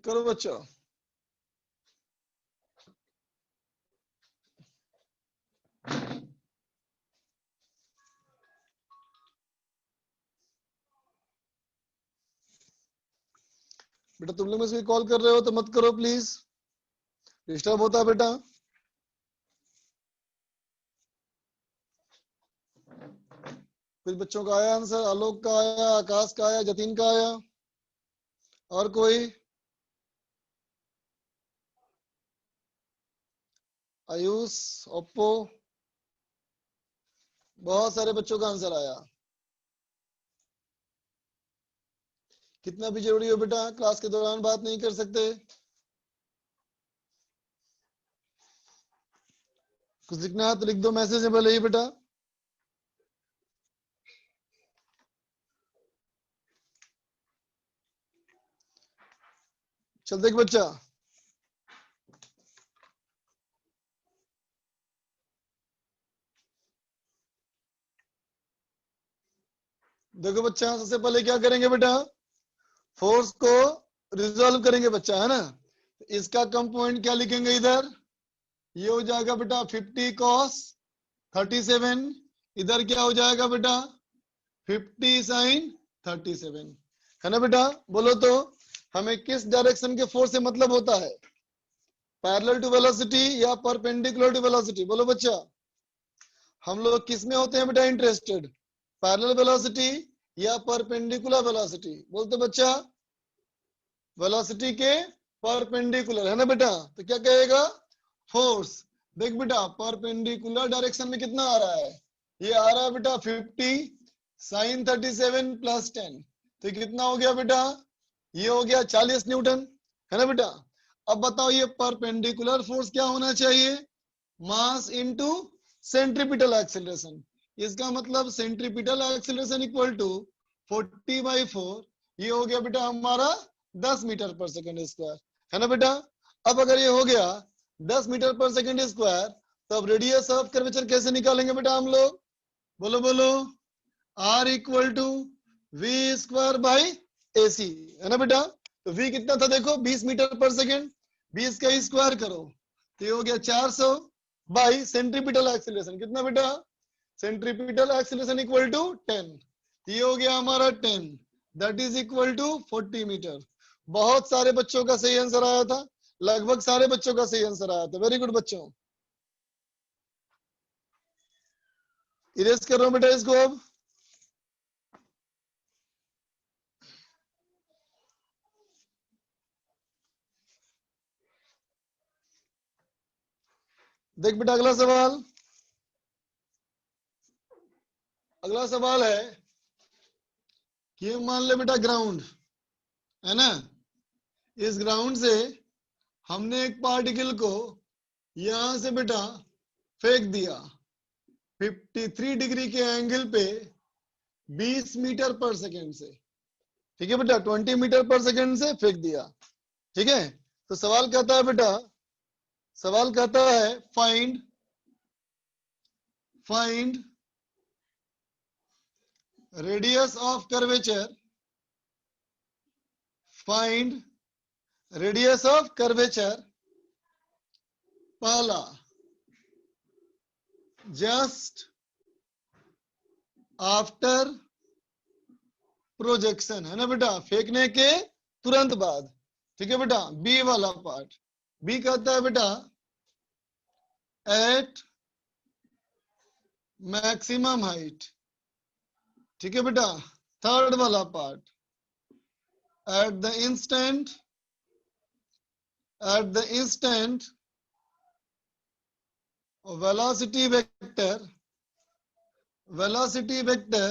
करो बच्चों। बेटा तुम लोग में से कॉल कर रहे हो तो मत करो प्लीज, डिस्टर्ब होता है बेटा। कुछ बच्चों का आया आंसर, आलोक का आया, आकाश का आया, जतिन का आया, और कोई? आयुष, ओप्पो, बहुत सारे बच्चों का आंसर आया। कितना भी जरूरी हो बेटा, क्लास के दौरान बात नहीं कर सकते। कुछ लिखना है तो लिख दो मैसेज में भले ही बेटा। चल देख बच्चा, देखो बच्चा, सबसे पहले क्या करेंगे बेटा, फोर्स को रिजॉल्व करेंगे बच्चा, है ना। इसका कंपोनेंट क्या लिखेंगे इधर, ये हो जाएगा बेटा 50 cos 37, इधर क्या हो जाएगा बेटा 50 sin 37, है ना बेटा। बोलो तो हमें किस डायरेक्शन के फोर्स से मतलब होता है, पैरेलल टू वेलोसिटी या परपेंडिकुलर टू वेलोसिटी? बोलो बच्चा, हम लोग किस में होते हैं बेटा इंटरेस्टेड, पैरेलल वेलोसिटी या परपेंडिकुलर वेलोसिटी? बोलते बच्चा वेलोसिटी के परपेंडिकुलर, है ना बेटा। तो क्या कहेगा, फोर्स। देख बेटा परपेंडिकुलर डायरेक्शन में कितना आ रहा है, ये आ रहा है बेटा 50 sin 37 प्लस 10, तो कितना हो गया बेटा, ये हो गया 40 न्यूटन, है ना बेटा। अब बताओ ये परपेंडिकुलर फोर्स क्या होना चाहिए, मास इनटू सेंट्रीपिटल एक्सेलरेशन। इसका मतलब सेंट्रीपिटल एक्सेलरेशन इक्वल टू 40/4, ये हो गया बेटा हमारा 10 मीटर पर सेकंड स्क्वायर, है ना बेटा। अब अगर ये हो गया 10 मीटर पर सेकंड स्क्वायर, तो अब रेडियस ऑफ कर्वेचर कैसे निकालेंगे बेटा हम लोग? बोलो बोलो, R equal to v square by AC, है ना बेटा। तो V कितना था देखो 20 मीटर पर सेकंड, 20 का स्क्वायर करो तो ये हो गया 400 बाई सेंट्रीपिटल एक्सीलरेशन, कितना बेटा, सेंट्रीपिटल एक्सीलरेशन इक्वल टू 10, ये हो गया हमारा 10, that is equal to 40 metre. बहुत सारे बच्चों का सही आंसर आया था, लगभग सारे बच्चों का सही आंसर आया था, वेरी गुड बच्चों। इरेज कर रहा हूं बेटा इसको अब। देख बेटा अगला सवाल, अगला सवाल है कि मान ले बेटा ग्राउंड, है ना, इस ग्राउंड से हमने एक पार्टिकल को यहां से बेटा फेंक दिया 53 डिग्री के एंगल पे 20 मीटर पर सेकेंड से, ठीक है बेटा, 20 मीटर पर सेकेंड से फेंक दिया, ठीक है। तो सवाल कहता है बेटा, सवाल कहता है find find radius of curvature, find radius of curvature, पहला जस्ट आफ्टर प्रोजेक्शन, है ना बेटा, फेंकने के तुरंत बाद, ठीक है बेटा। बी वाला पार्ट, बी कहता है बेटा एट मैक्सिमम हाइट, ठीक है बेटा। थर्ड वाला part at the instant velocity vector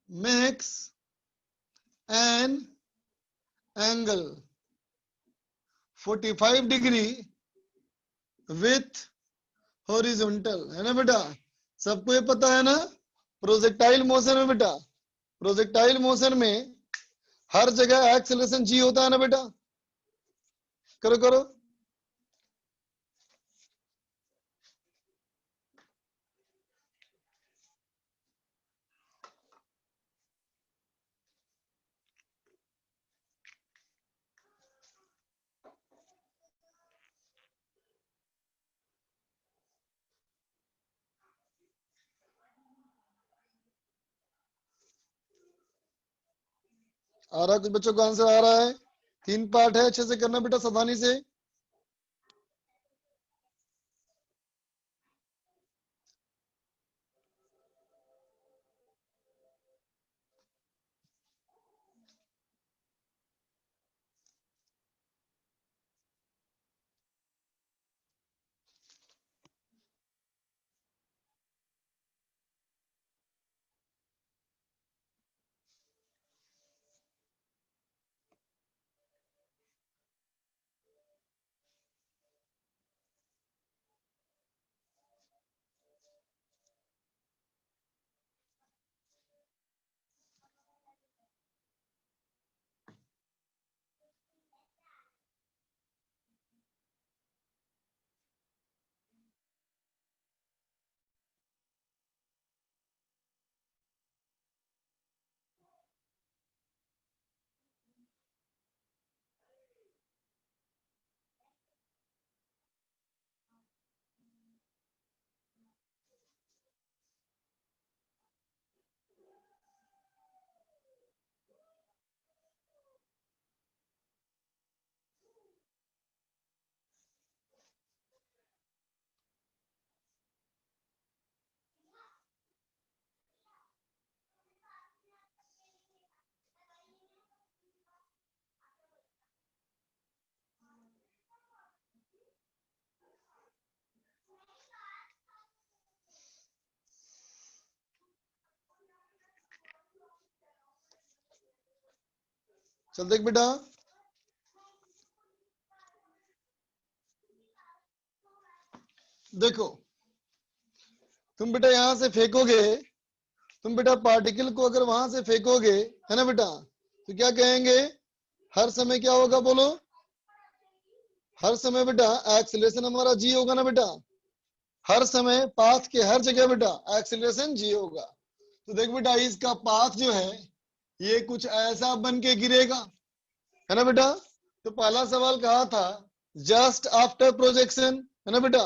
makes an angle 45 degree with horizontal, है ना बेटा। सबको ये पता है ना, प्रोजेक्टाइल मोशन में बेटा, प्रोजेक्टाइल मोशन में हर जगह एक्सेलरेशन जी होता है ना बेटा। करो करो, आ रहा है कुछ बच्चों को आंसर आ रहा है? 3 पार्ट है, अच्छे से करना बेटा, सावधानी से। चल देख बेटा, देखो तुम बेटा यहां से फेंकोगे, तुम बेटा पार्टिकल को अगर वहां से फेंकोगे, है ना बेटा, तो क्या कहेंगे? हर समय क्या होगा बोलो? हर समय बेटा एक्सीलरेशन हमारा जी होगा ना बेटा। हर समय पाथ के हर जगह बेटा एक्सीलरेशन जी होगा। तो देख बेटा इसका पाथ जो है ये कुछ ऐसा बन के गिरेगा, है ना बेटा। तो पहला सवाल कहा था जस्ट आफ्टर प्रोजेक्शन, है ना बेटा।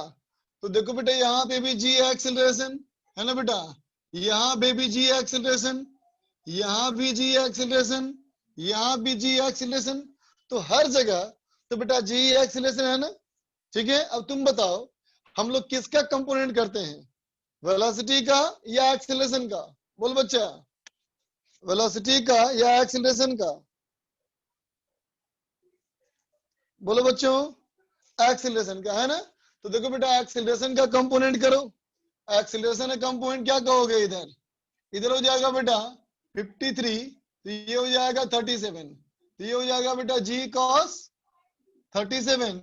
तो देखो बेटा यहाँ पे भी जी एक्सीलरेशन, है ना बेटा। यहाँ पे भी जी एक्सीलरेशन, यहाँ भी जी एक्सीलरेशन, यहाँ भी जी एक्सीलरेशन। तो हर जगह तो बेटा जी एक्सीलरेशन है ना। ठीक है, अब तुम बताओ हम लोग किसका कंपोनेंट करते हैं, वेलोसिटी का या एक्सीलरेशन का? बोल बच्चा, वेलोसिटी का या एक्सीलरेशन का? बोलो बच्चों, एक्सीलरेशन का, है ना। तो देखो बेटा एक्सीलरेशन का कंपोनेंट करो। एक्सीलरेशन का कंपोनेंट क्या कहोगे? इधर इधर हो जाएगा बेटा 53, तो ये हो जाएगा 37, तो ये हो जाएगा बेटा जी कॉस 37,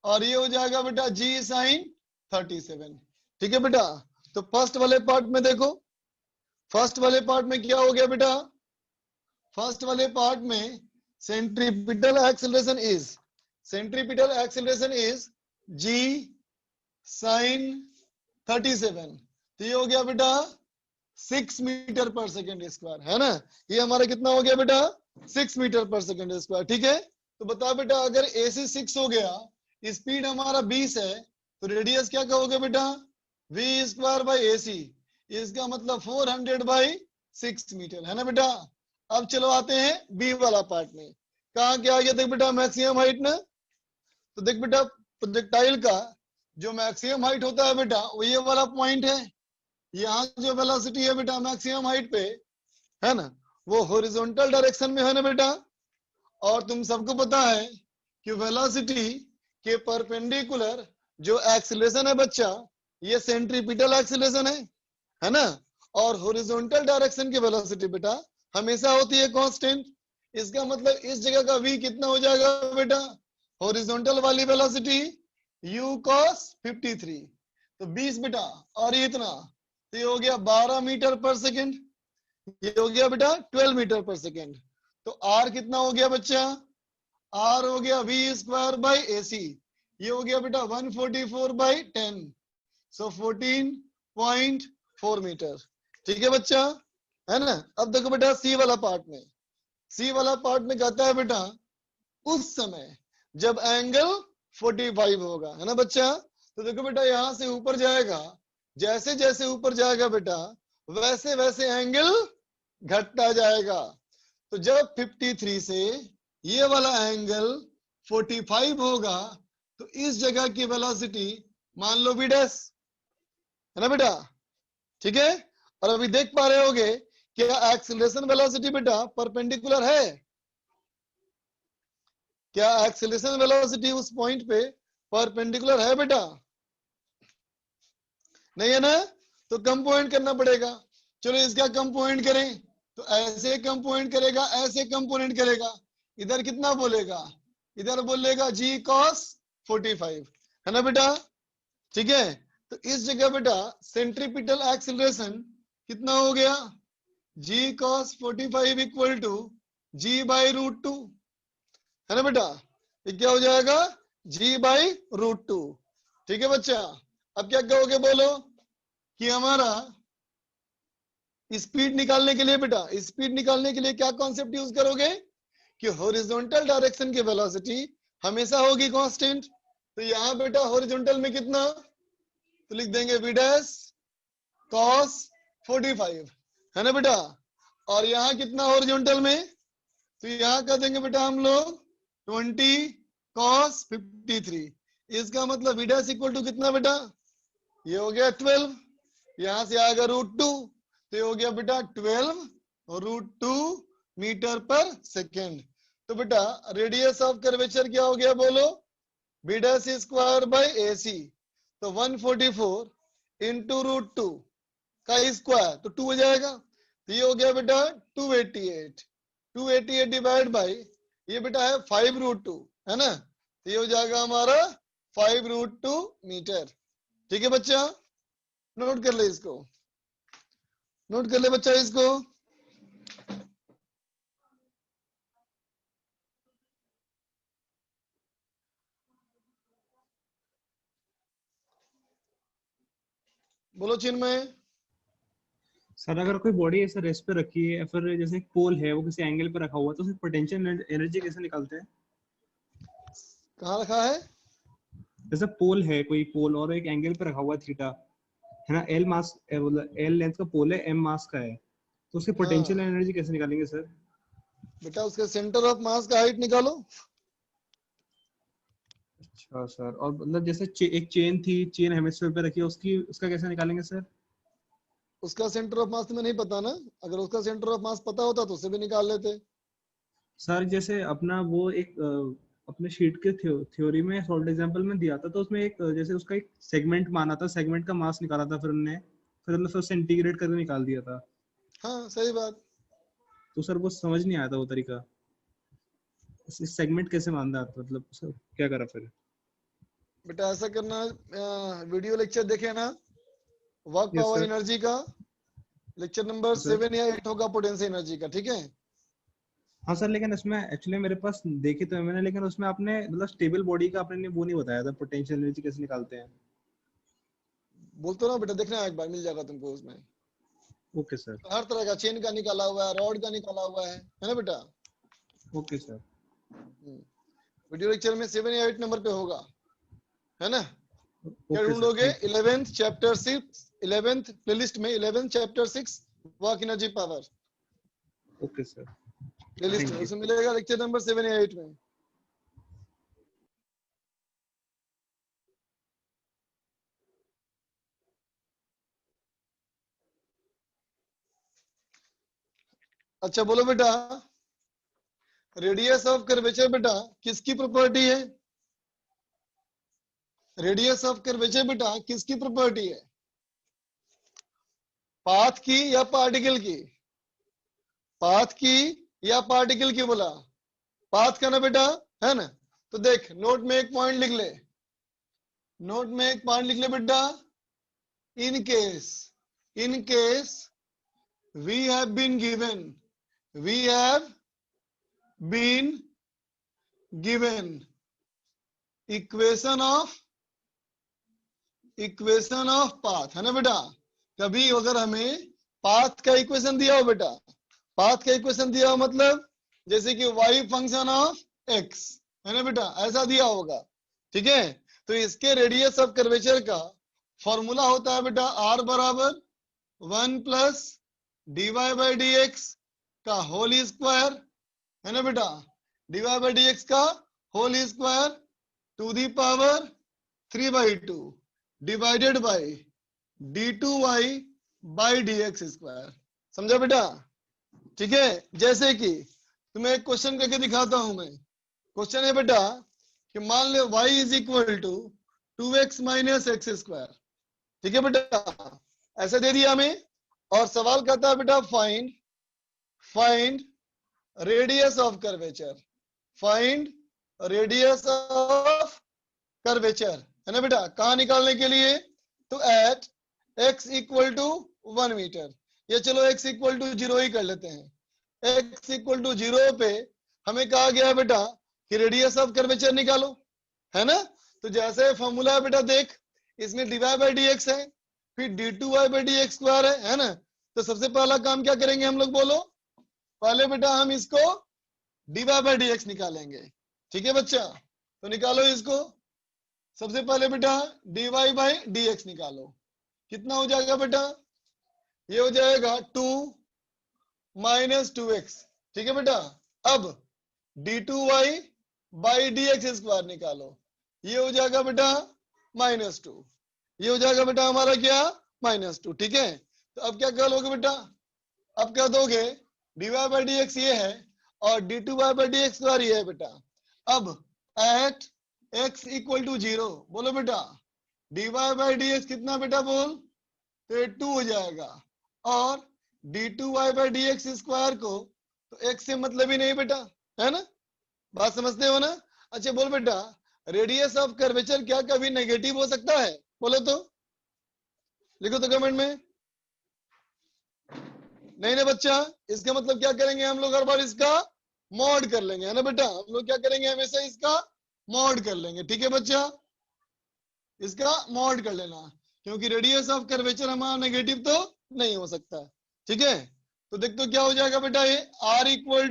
और ये हो जाएगा बेटा जी साइन 37। ठीक है बेटा। तो फर्स्ट वाले पार्ट में देखो, फर्स्ट वाले पार्ट में क्या हो गया बेटा? फर्स्ट वाले पार्ट में centripetal acceleration is, centripetal acceleration is g sine 37, तो ये हो गया बेटा 6 मीटर पर सेकेंड स्क्वायर, है ना। ये हमारा कितना हो गया बेटा? 6 मीटर पर सेकेंड स्क्वायर। ठीक है, तो बताओ बेटा अगर AC 6 हो गया, स्पीड हमारा 20 है, तो रेडियस क्या कहोगे बेटा? V स्क्वायर बाई AC, इसका मतलब 400 बाई 6 मीटर, है ना बेटा। अब चलो आते हैं बी वाला पार्ट में। कहा क्या आ गया देख बेटा मैक्सिमम हाइट ना। तो देख बेटा प्रोजेक्टाइल का जो मैक्सिमम हाइट होता है बेटा वो ये वाला पॉइंट है। यहाँ जो वेलोसिटी है बेटा मैक्सिमम हाइट पे, है ना, वो हॉरिजॉन्टल डायरेक्शन में है ना बेटा। और तुम सबको पता है कि वेलोसिटी के परपेंडिकुलर जो एक्सीलरेशन है बच्चा, ये सेंट्रीपिटल एक्सीलरेशन है ना। और हॉरिजॉन्टल डायरेक्शन की वेलोसिटी बेटा हमेशा होती है कांस्टेंट। इसका मतलब इस जगह का v कितना हो जाएगा बेटा? हॉरिजॉन्टल वाली वेलोसिटी u cos 53, तो 20 बेटा, और ये इतना, तो ये हो गया 12 मीटर पर सेकेंड, ये हो गया बेटा 12 मीटर पर सेकेंड। तो r कितना हो गया बच्चा? r हो गया v स्क्वायर बाई AC, ये हो गया बेटा 144 बाई 10, सो 14.4 मीटर। ठीक है बच्चा, है ना। अब देखो बेटा सी वाला पार्ट में, सी वाला पार्ट में कहता है बेटा उस समय जब एंगल 45 होगा, है ना बच्चा। तो देखो बेटा यहां से ऊपर जाएगा, जैसे जैसे ऊपर जाएगा बेटा वैसे वैसे एंगल घटता जाएगा। तो जब 53 से ये वाला एंगल 45 होगा तो इस जगह की वेलोसिटी मान लो v डैश है ना बेटा, ठीक है। और अभी देख पा रहे होगे क्या एक्सीलरेशन वेलोसिटी बेटा परपेंडिकुलर है, क्या एक्सीलरेशन वेलोसिटी उस पॉइंट पे परपेंडिकुलर है बेटा, नहीं है ना, तो कम पॉइंट करना पड़ेगा। चलो इसका कम पॉइंट करें, तो ऐसे कम पॉइंट करेगा, ऐसे कम पॉइंट करेगा, इधर कितना बोलेगा, इधर बोलेगा g cos 45 है ना बेटा, ठीक है। तो इस जगह बेटा सेंट्रीपिटल एक्सीलरेशन कितना हो गया, g cos 45 equal to g by root 2 है ना बेटा, ये क्या हो जाएगा g बाई रूट 2, ठीक है बच्चा। अब क्या कहोगे बोलो कि हमारा स्पीड निकालने के लिए बेटा, स्पीड निकालने के लिए क्या कॉन्सेप्ट यूज करोगे कि हॉरिजॉन्टल डायरेक्शन की वेलोसिटी हमेशा होगी कांस्टेंट। तो यहाँ बेटा हॉरिजॉन्टल में कितना, तो लिख देंगे v डैश cos 45 है ना बेटा, और यहाँ कितना हॉरिजॉन्टल में, तो यहाँ कर देंगे बेटा हम लोग 20 cos 53। इसका मतलब v डैश इक्वल टू कितना बेटा, ये हो गया 12, यहां से आएगा रूट 2, तो ये हो गया बेटा 12 रूट 2 मीटर पर सेकेंड। तो बेटा रेडियस ऑफ कर्वेचर क्या हो गया बोलो, बी डैश स्क्वायर बाई ए सी, तो 144 इंटू रूट 2 का स्क्वायर, तो 2 हो जाएगा, तो ये हो गया बेटा 288, 288 डिवाइड बाई ये बेटा है 5 रूट 2 है ना, तो ये हो जाएगा हमारा 5 रूट 2 मीटर, ठीक है बच्चा। नोट कर ले इसको, नोट कर ले बच्चा इसको। बोलो चिन्मय। सर अगर कोई बॉडी ऐसे रेस्ट पे रखी है या फिर जैसे एक पोल है वो किसी एंगल पे रखा हुआ है तो उसमें पोटेंशियल एनर्जी कैसे निकालते हैं? कहाँ रखा है, जैसे पोल है, कोई पोल और एक एंगल पे रखा हुआ है थीटा, है ना, एल मास एल लेंथ का पोल है, एम मास का है, तो उसकी पोटेंशियल हाँ एनर्जी कैसे निकालेंगे सर? बेटा उसके सेंटर ऑफ मास का हाइट निकालो। अच्छा सर, और मतलब जैसे एक चेन थी, चेन हेमिस्फीयर पे रखी है, उसकी उसका कैसे निकालेंगे सर? उसका सेंटर ऑफ मास तुम्हें नहीं पता ना, अगर उसका सेंटर ऑफ मास पता होता तो उसे भी निकाल लेते। सर जैसे अपना वो एक अपने शीट के थ्योरी में सॉल्ट एग्जांपल में दिया था, तो उसमें एक जैसे उसका एक सेगमेंट माना था, सेगमेंट का मास निकाला था, फिर हमने फिर उससे इंटीग्रेट करके निकाल दिया था। हाँ सही बात। तो सर वो समझ नहीं आया था वो तरीका, इस सेगमेंट कैसे मानना था, मतलब सर क्या करा फिर? बेटा ऐसा करना, वीडियो लेक्चर देखे ना, work yes power sir. Energy का लेक्चर नंबर सर 7 या 8 होगा पोटेंशियल एनर्जी का, ठीक है। हाँ सर, लेकिन उसमें एक्चुअली मेरे पास देखी तो है मैंने, लेकिन उसमें आपने मतलब स्टेबल बॉडी का आपने वो नहीं बताया था, पोटेंशियल एनर्जी कैसे निकालते हैं। बोलते ना बेटा, देखना एक बार मिल जाएगा तुमको उसमें, ओके सर। हर तरह का चेन का निकाला हुआ है, रॉड का निकाला हुआ है ना बेटा। Okay sir. वीडियो लेक्चर में 7 या 8 नंबर पे होगा, है ना। क्या ओके सर, ढूंढोगे, thank you. 11th chapter 6, 11th playlist में 11th chapter 6 work energy power okay sir, playlist में, थैंक यू। उसमें मिलेगा लेक्चर नंबर 7 या 8 में। अच्छा बोलो बेटा, रेडियस ऑफ कर्वेचर बेटा किसकी प्रॉपर्टी है, रेडियस ऑफ कर्वेचर बेटा किसकी प्रॉपर्टी है, पाथ की या पार्टिकल की, पाथ की या पार्टिकल की बोला, पाथ का ना बेटा, है ना। तो देख नोट में एक पॉइंट लिख ले, नोट में एक पॉइंट लिख ले बेटा, in case we have been given, we have been given equation of path, है ना बेटा। कभी अगर हमें पाथ का इक्वेशन दिया हो बेटा, पाथ का इक्वेशन दिया हो मतलब जैसे कि y फंक्शन ऑफ x, है ना बेटा, ऐसा दिया होगा, ठीक है। तो इसके रेडियस ऑफ कर्वेचर का फॉर्मूला होता है बेटा r बराबर 1 प्लस dy बाई dx का होल स्क्वायर, है ना बेटा, dy/dx का whole square to the power 3/2 divided by d2y/dx square. समझा बेटा? ठीक है। जैसे कि तुम्हें एक क्वेश्चन करके दिखाता हूं मैं। क्वेश्चन है बेटा कि मान लो y is equal to 2x minus x square. ठीक है बेटा, ऐसे दे दिया हमें। और सवाल कहता है बेटा find radius of curvature, find radius of curvature, है ना बेटा। कहां निकालने के लिए? तो at x equal to 1 metre, ये चलो x इक्वल टू 0 ही कर लेते हैं। x इक्वल टू 0 पे हमें कहा गया है बेटा कि रेडियस ऑफ कर्वेचर निकालो, है ना। तो जैसे फॉर्मूला है बेटा, देख इसमें dy/dx है, फिर d2y/dx स्क्वायर है ना। तो सबसे पहला काम क्या करेंगे हम लोग, बोलो। पहले बेटा हम इसको dy/dx निकालेंगे। ठीक है बच्चा, तो निकालो इसको। सबसे पहले बेटा dy/dx निकालो। कितना हो जाएगा बेटा? ये हो जाएगा 2 माइनस 2x। ठीक है बेटा। अब d2y/dx स्क्वायर निकालो। ये हो जाएगा बेटा -2। ये हो जाएगा बेटा हमारा क्या? -2। ठीक है। तो अब क्या करोगे बेटा? अब क्या दोगे? dy/dx ये है और d2y/dx स्क्वायर ये है बेटा। अब एट x इक्वल टू 0 बोलो बेटा, dy/dx कितना बेटा बोल? तो 2 हो जाएगा। और d2y/dx स्क्वायर को तो x से मतलब ही नहीं बेटा, है ना। बात समझते हो ना? अच्छा बोल बेटा, रेडियस ऑफ कर्वेचर क्या कभी नेगेटिव हो सकता है? बोलो तो, लिखो तो कमेंट में। नहीं ना बच्चा, इसका मतलब क्या करेंगे हम लोग? हर बार इसका मॉड कर लेंगे, है ना बेटा। हम लोग क्या करेंगे? हमेशा इसका मॉड कर लेंगे। ठीक है बच्चा, इसका मॉड कर लेना, क्योंकि रेडियस ऑफ कर्वेचर हमारा नेगेटिव तो नहीं हो सकता। ठीक है। तो देख तो क्या हो जाएगा बेटा, ये r equal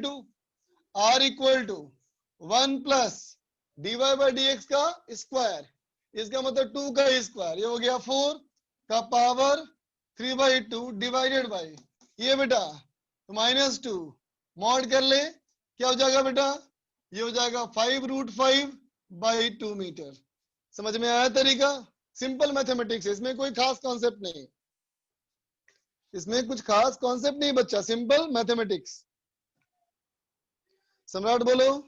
to 1 plus dy/dx का स्क्वायर, इसका मतलब 2 का स्क्वायर, ये हो गया 4 का पावर 3/2 डिवाइडेड बाई ये बेटा तो -2 मॉड कर ले। क्या हो जाएगा बेटा? ये हो जाएगा 5√5/2 मीटर। समझ में आया तरीका? सिंपल मैथमेटिक्स है, इसमें कोई खास कॉन्सेप्ट नहीं, इसमें कुछ खास कॉन्सेप्ट नहीं बच्चा, सिंपल मैथमेटिक्स। सम्राट बोलो।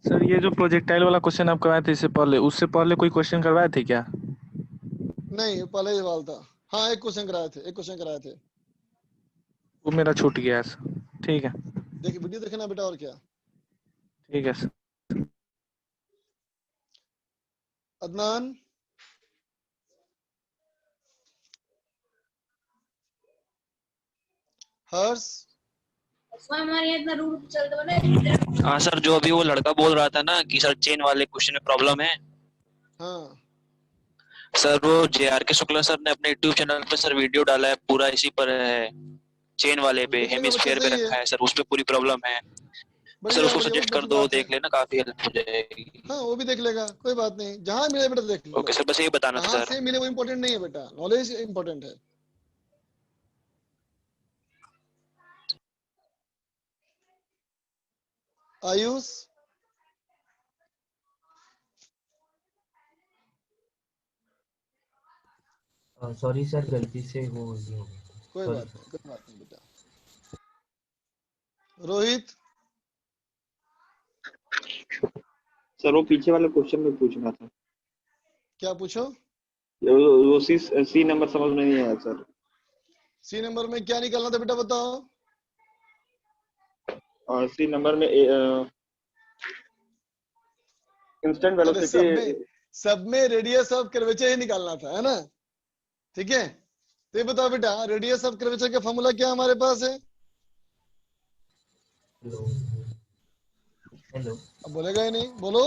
सर ये जो प्रोजेक्टाइल वाला क्वेश्चन आप करवाए थे इससे पहले, उससे पहले कोई क्वेश्चन करवाए थे क्या? नहीं, पहले ही सवाल था। हाँ एक क्वेश्चन कराए थे। वो मेरा छूट गया है सर। ठीक है। देखिए वीडियो देखना बेटा, और क्या। ठीक है सर। अदनान, हर्ष, हमारे यहाँ इतना रूल चलता है। हाँ सर, जो अभी वो लड़का बोल रहा था ना कि सर चेन वाले क्वेश्चन में प्रॉब्लम है, हाँ सर वो JRK शुक्ला सर ने अपने यूट्यूब चैनल पे सर वीडियो डाला है, पूरा इसी पर है, चेन वाले पे देख लेगा बच्चा, हेमिस्फीयर पे सही रखा है, है सर, उस पे पूरी प्रॉब्लम है सर। बढ़िया उसको बढ़िया, वो सजेस्ट तो कर अच्छी दो, बात है। देख लेना, काफी हेल्प हो जाएगी। हाँ वो भी देख लेगा, कोई बात नहीं, जहां मिले बेटा देख लो। ओके सर, बस ये बताना था कहाँ सर। से मिले वो इम्पोर्टेंट नहीं है बेटा, नॉलेज इम्पोर्टेंट है। आयुष, सॉरी सर, गलती से वो ये हो गया। कोई Sorry, बात नहीं बेटा। रोहित, सर वो पीछे वाले क्वेश्चन में पूछना था, क्या पूछो? वो सी नंबर समझ में नहीं आया सर। सी नंबर में क्या निकालना था बेटा, बताओ। और सी नंबर में इंस्टेंट अरे वेलोसिटी। सब में रेडियस ऑफ कर्वेचर ही निकालना था, है ना। ठीक है, तो ये बताओ बेटा, रेडियस ऑफ कर्वेचर का फॉर्मूला क्या हमारे पास है? हेलो हेलो अब बोलेगा ही नहीं, बोलो।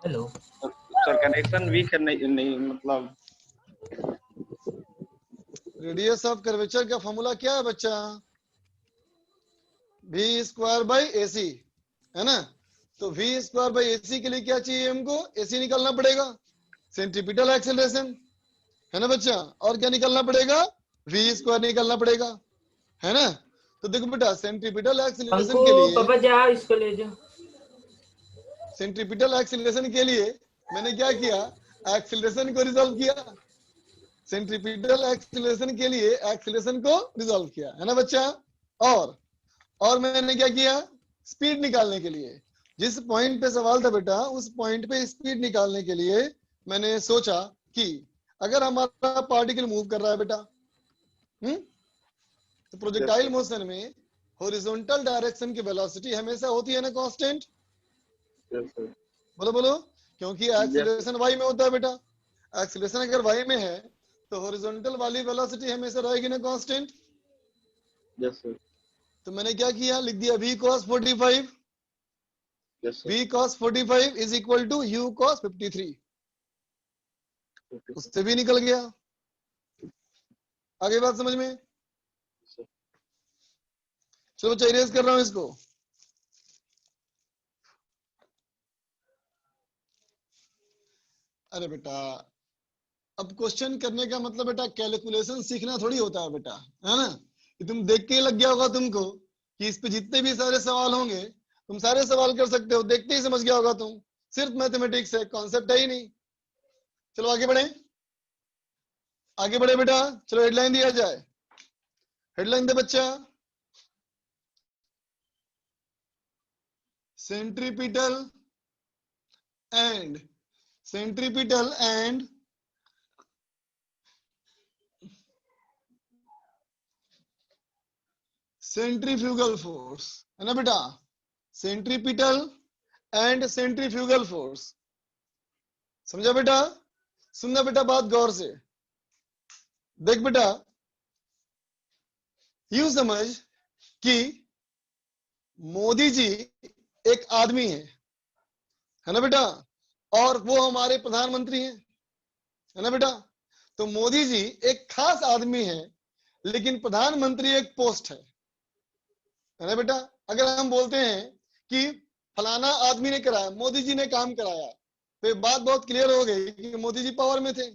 हेलो। सर कनेक्शन वीक है, नहीं मतलब। रेडियस ऑफ कर्वेचर का फॉर्मूला क्या है बच्चा? v²/ac, है ना। तो v²/ac के लिए क्या चाहिए हमको? ac निकालना पड़ेगा, सेंट्रीपिटल एक्सेलरेशन, है ना बच्चा। और क्या निकालना पड़ेगा? v² निकालना पड़ेगा, है ना। तो तो देखो बेटा सेंट्रीपिटल एक्सीलरेशन अंकु के लिए, पापा जा इसको ले जा। सेंट्रीपिटल एक्सीलरेशन के लिए मैंने क्या किया, एक्सीलरेशन को रिजॉल्व किया। सेंट्रीपिटल एक्सीलरेशन के लिए एक्सीलरेशन को रिजॉल्व किया, है ना बच्चा। और मैंने क्या किया, स्पीड निकालने के लिए, जिस पॉइंट पे सवाल था बेटा उस पॉइंट पे स्पीड निकालने के लिए मैंने सोचा कि अगर हमारा पार्टिकल मूव कर रहा है बेटा, तो प्रोजेक्टाइल मोशन में हॉरिजॉन्टल डायरेक्शन की वेलोसिटी हमेशा होती है ना कांस्टेंट। बोलो बोलो, क्योंकि एक्सीलरेशन वाई में होता है बेटा। एक्सीलरेशन अगर वाई में है तो हॉरिजॉन्टल वाली वेलोसिटी हमेशा रहेगी ना कांस्टेंट। Yes sir. तो मैंने क्या किया, लिख दिया v cos 45, v cos 45 is equal to u cos 53। उससे भी निकल गया। आगे बात समझ में? चलो बच्चा इरेज कर रहा हूं इसको। अरे बेटा अब क्वेश्चन करने का मतलब बेटा कैलकुलेशन सीखना थोड़ी होता है बेटा, है ना। कि तुम देख के ही लग गया होगा तुमको कि इस पे जितने भी सारे सवाल होंगे तुम सारे सवाल कर सकते हो, देखते ही समझ गया होगा तुम। सिर्फ मैथमेटिक्स है, कॉन्सेप्ट है ही नहीं। चलो आगे बढ़े, आगे बढ़े बेटा। चलो हेडलाइन दिया जाए, हेडलाइन दे बच्चा। सेंट्रीपिटल एंड सेंट्रीफ्यूगल फोर्स, है ना बेटा। सेंट्रीपिटल एंड सेंट्रीफ्यूगल फोर्स, समझा बेटा। सुनना बेटा बात गौर से, देख बेटा यूं समझ कि मोदी जी एक आदमी है ना बेटा, और वो हमारे प्रधानमंत्री हैं, है ना बेटा। तो मोदी जी एक खास आदमी है, लेकिन प्रधानमंत्री एक पोस्ट है ना बेटा। अगर हम बोलते हैं कि फलाना आदमी ने कराया, मोदी जी ने काम कराया, तो ये बात बहुत क्लियर हो गई कि मोदी जी पावर में थे।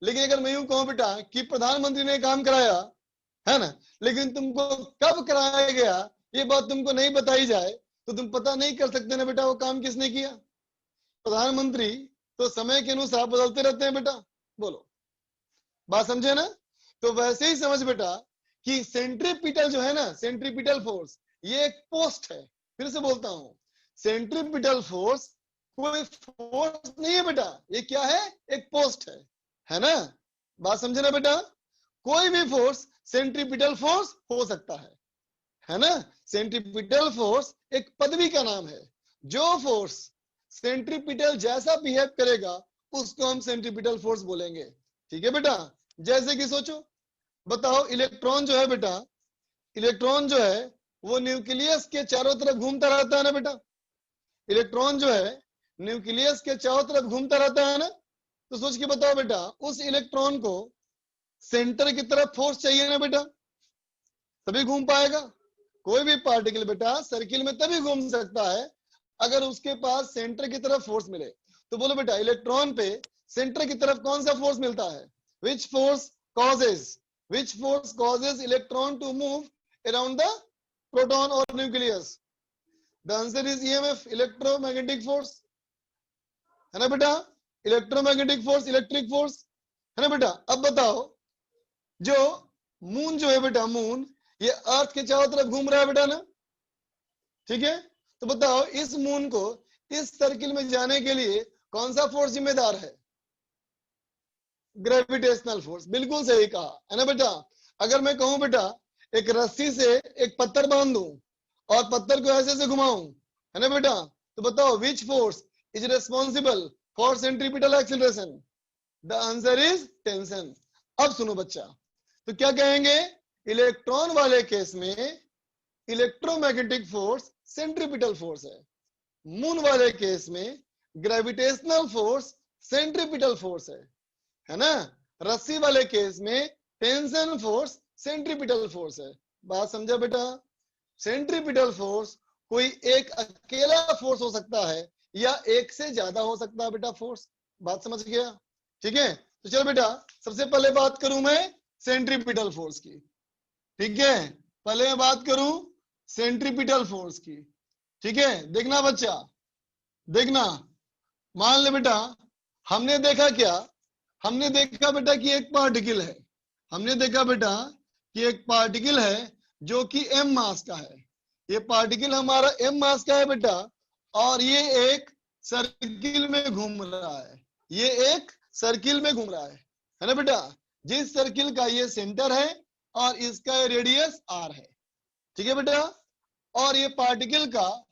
लेकिन अगर मैं यूं कहूं बेटा कि प्रधानमंत्री ने काम कराया, है ना, लेकिन तुमको कब कराया गया ये बात तुमको नहीं बताई जाए तो तुम पता नहीं कर सकते ना बेटा वो काम किसने किया। प्रधानमंत्री तो समय के अनुसार बदलते रहते हैं बेटा। बोलो बात समझे ना। तो वैसे ही समझ बेटा कि सेंट्रीपिटल जो है ना, सेंट्रीपिटल फोर्स ये एक पोस्ट है। फिर से बोलता हूं, सेंट्रीपिटल फोर्स कोई फोर्स नहीं है बेटा, ये क्या है, एक पोस्ट है ना। बात समझे ना बेटा। कोई भी फोर्स सेंट्रीपिटल फोर्स हो सकता है ना। सेंट्रीपिटल फोर्स एक पदवी का नाम है। जो फोर्स सेंट्रीपिटल जैसा बिहेव करेगा उसको हम सेंट्रीपिटल फोर्स बोलेंगे, ठीक है बेटा। जैसे कि सोचो, बताओ इलेक्ट्रॉन जो है बेटा, इलेक्ट्रॉन जो है वो न्यूक्लियस के चारों तरफ घूमता रहता है ना बेटा। इलेक्ट्रॉन जो है न्यूक्लियस के चारों तरफ घूमता रहता है ना। तो सोच के बताओ बेटा, उस इलेक्ट्रॉन को सेंटर की तरफ फोर्स चाहिए ना बेटा, तभी घूम पाएगा। कोई भी पार्टिकल बेटा सर्किल में तभी घूम सकता है अगर उसके पास सेंटर की तरफ फोर्स मिले। तो बोलो बेटा इलेक्ट्रॉन पे सेंटर की तरफ कौन सा फोर्स मिलता है? Which force causes electron to move around the proton or nucleus? The answer is EMF, electromagnetic force, है ना बेटा। इलेक्ट्रोमैग्नेटिक फोर्स, इलेक्ट्रिक फोर्स, है ना बेटा। अब बताओ, जो मून जो है बेटा, मून ये अर्थ के चारों तरफ घूम रहा है बेटा ना, ठीक है। तो बताओ इस मून को इस सर्किल में जाने के लिए कौन सा फोर्स जिम्मेदार है? ग्रेविटेशनल फोर्स, बिल्कुल सही कहा, है ना बेटा। अगर मैं कहूं बेटा एक रस्सी से एक पत्थर बांध दूं और पत्थर को ऐसे से घुमाऊं, है ना बेटा, तो बताओ which force is responsible for centripetal acceleration? The answer is tension. अब सुनो बच्चा, तो क्या कहेंगे, इलेक्ट्रॉन वाले केस में इलेक्ट्रोमैग्नेटिक फोर्स सेंट्रीपिटल फोर्स है, मून वाले केस में ग्रेविटेशनल फोर्स सेंट्रीपिटल फोर्स है ना। रस्सी वाले केस में टेंशन फोर्स सेंट्रीपिटल फोर्स है। बात समझा बेटा। सेंट्रीपिटल फोर्स कोई एक अकेला फोर्स हो सकता है या एक से ज्यादा हो सकता है बेटा फोर्स। बात समझ गया, ठीक है। तो चलो बेटा सबसे पहले बात करूं मैं सेंट्रीपिटल फोर्स की, ठीक है। पहले मैं बात करूं सेंट्रीपिटल फोर्स की, ठीक है। देखना बच्चा, देखना, मान ले बेटा हमने देखा क्या, हमने देखा बेटा कि एक पार्टिकल है, हमने देखा बेटा कि एक पार्टिकल है जो कि m मास का है। ये पार्टिकल हमारा m मास का है बेटा, और ये एक सर्किल में घूम रहा है, ये एक सर्किल में घूम रहा है ना बेटा। जिस सर्किल का ये सेंटर है और इसका रेडियस r है, ठीक है बेटा। और ये पार्टिकल का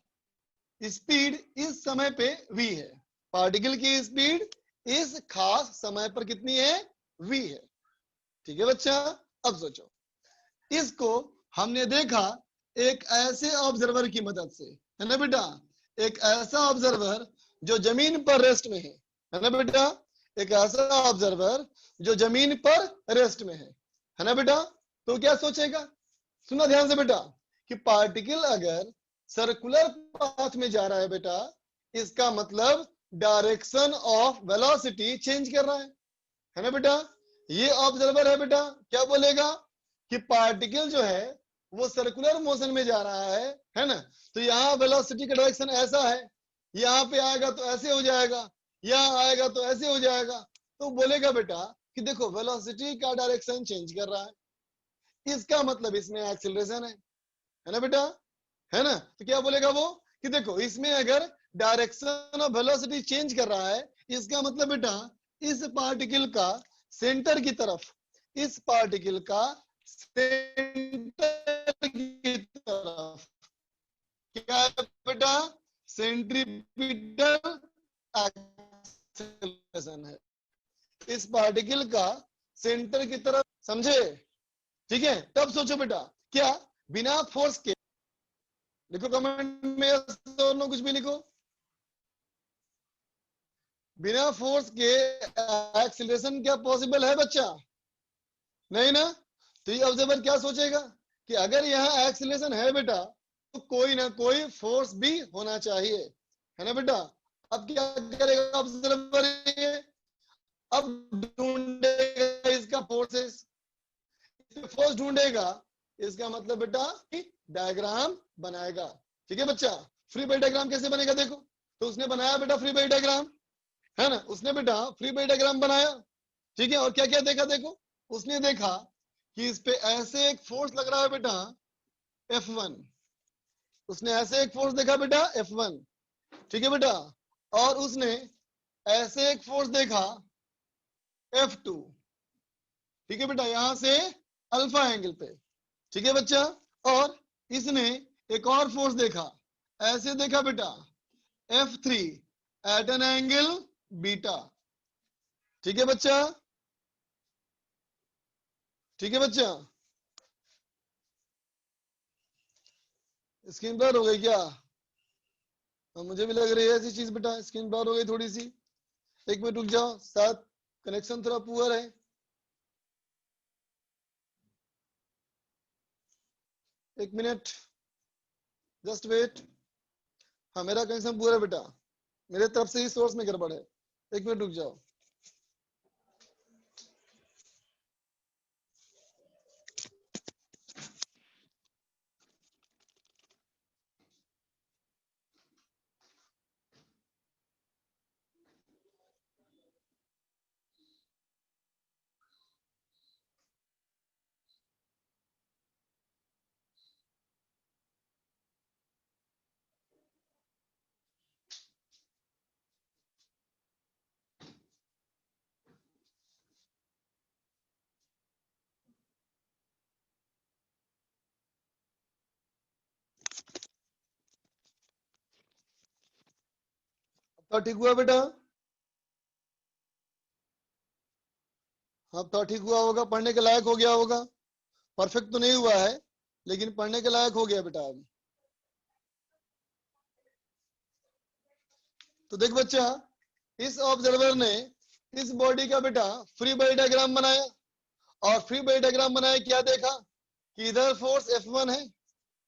स्पीड इस समय पे v है, पार्टिकल की स्पीड इस खास समय पर कितनी है, v है, ठीक है बच्चा। अब सोचो, इसको हमने देखा एक ऐसे ऑब्जर्वर की मदद से, है ना बेटा, एक ऐसा ऑब्जर्वर जो जमीन पर रेस्ट में है ना बेटा, एक ऐसा ऑब्जर्वर जो जमीन पर रेस्ट में है ना बेटा। तो क्या सोचेगा, सुना ध्यान से बेटा, कि पार्टिकल अगर सर्कुलर पाथ में जा रहा है बेटा, इसका मतलब डायरेक्शन ऑफ वेलोसिटी चेंज कर रहा है ना बेटा। ये ऑब्जर्वर है बेटा, क्या बोलेगा कि पार्टिकल जो है वो सर्कुलर मोशन में जा रहा है ना। तो यहाँ वेलोसिटी का डायरेक्शन ऐसा है, यहाँ पे आएगा तो ऐसे हो जाएगा, यहाँ आएगा तो ऐसे हो जाएगा। तो बोलेगा बेटा कि देखो वेलोसिटी का डायरेक्शन चेंज कर रहा है, इसका मतलब इसमें एक्सीलरेशन है ना बेटा, है ना। तो क्या बोलेगा वो कि देखो इसमें अगर डायरेक्शन ऑफ वेलोसिटी चेंज कर रहा है, इसका मतलब बेटा इस पार्टिकल का सेंटर की तरफ, इस पार्टिकल का सेंटर की तरफ क्या है बेटा, सेंट्रीपिटल एक्सेलरेशन है, इस पार्टिकल का सेंटर की तरफ, समझे, ठीक है। तब सोचो बेटा, क्या बिना फोर्स के, लिखो कमेंट में कुछ भी लिखो, बिना फोर्स के एक्सीलरेशन क्या पॉसिबल है बच्चा, नहीं ना। तो ये ऑब्जर्वर क्या सोचेगा कि अगर यहाँ एक्सीलरेशन है बेटा तो कोई ना कोई फोर्स भी होना चाहिए, है ना बेटा। अब क्या करेगा ऑब्जर्वर, अब ढूंढेगा इसका फोर्सेस, फोर्स ढूंढेगा, इसका मतलब बेटा डायग्राम बनाएगा, ठीक है बच्चा। फ्री बॉडी डायग्राम कैसे बनेगा देखो, तो उसने बनाया बेटा फ्री बॉडी डायग्राम, है ना, उसने बेटा फ्री बॉडी डायग्राम बनाया, ठीक है। और क्या क्या देखा देखो, उसने देखा कि इस पे ऐसे एक फोर्स लग रहा है बेटा F1, उसने ऐसे एक फोर्स देखा बेटा F1, ठीक है बेटा। और उसने ऐसे एक फोर्स देखा F2, ठीक है बेटा, यहां से अल्फा एंगल पे, ठीक है बच्चा। और इसने एक और फोर्स देखा, ऐसे देखा बेटा F3 eight an angle beta, ठीक है बच्चा, ठीक है बच्चा। स्क्रीन ब्लर हो गई क्या, मुझे भी लग रही है ऐसी चीज बेटा, स्क्रीन ब्लर हो गई थोड़ी सी, एक मिनट रुक जाओ, साथ कनेक्शन थोड़ा पुअर है, एक मिनट जस्ट वेट। हाँ मेरा कनेक्शन पूरा है बेटा, मेरे तरफ से ही सोर्स में गड़बड़ है, एक मिनट रुक जाओ। तो ठीक हुआ बेटा, हाँ तो ठीक हुआ होगा, पढ़ने के लायक हो गया होगा, परफेक्ट तो नहीं हुआ है लेकिन पढ़ने के लायक हो गया बेटा अब। तो देख बच्चा, इस ऑब्जर्वर ने इस बॉडी का बेटा फ्री बॉडी डायग्राम बनाया, और फ्री बॉडी डायग्राम बनाया, क्या देखा कि इधर फोर्स F1 है,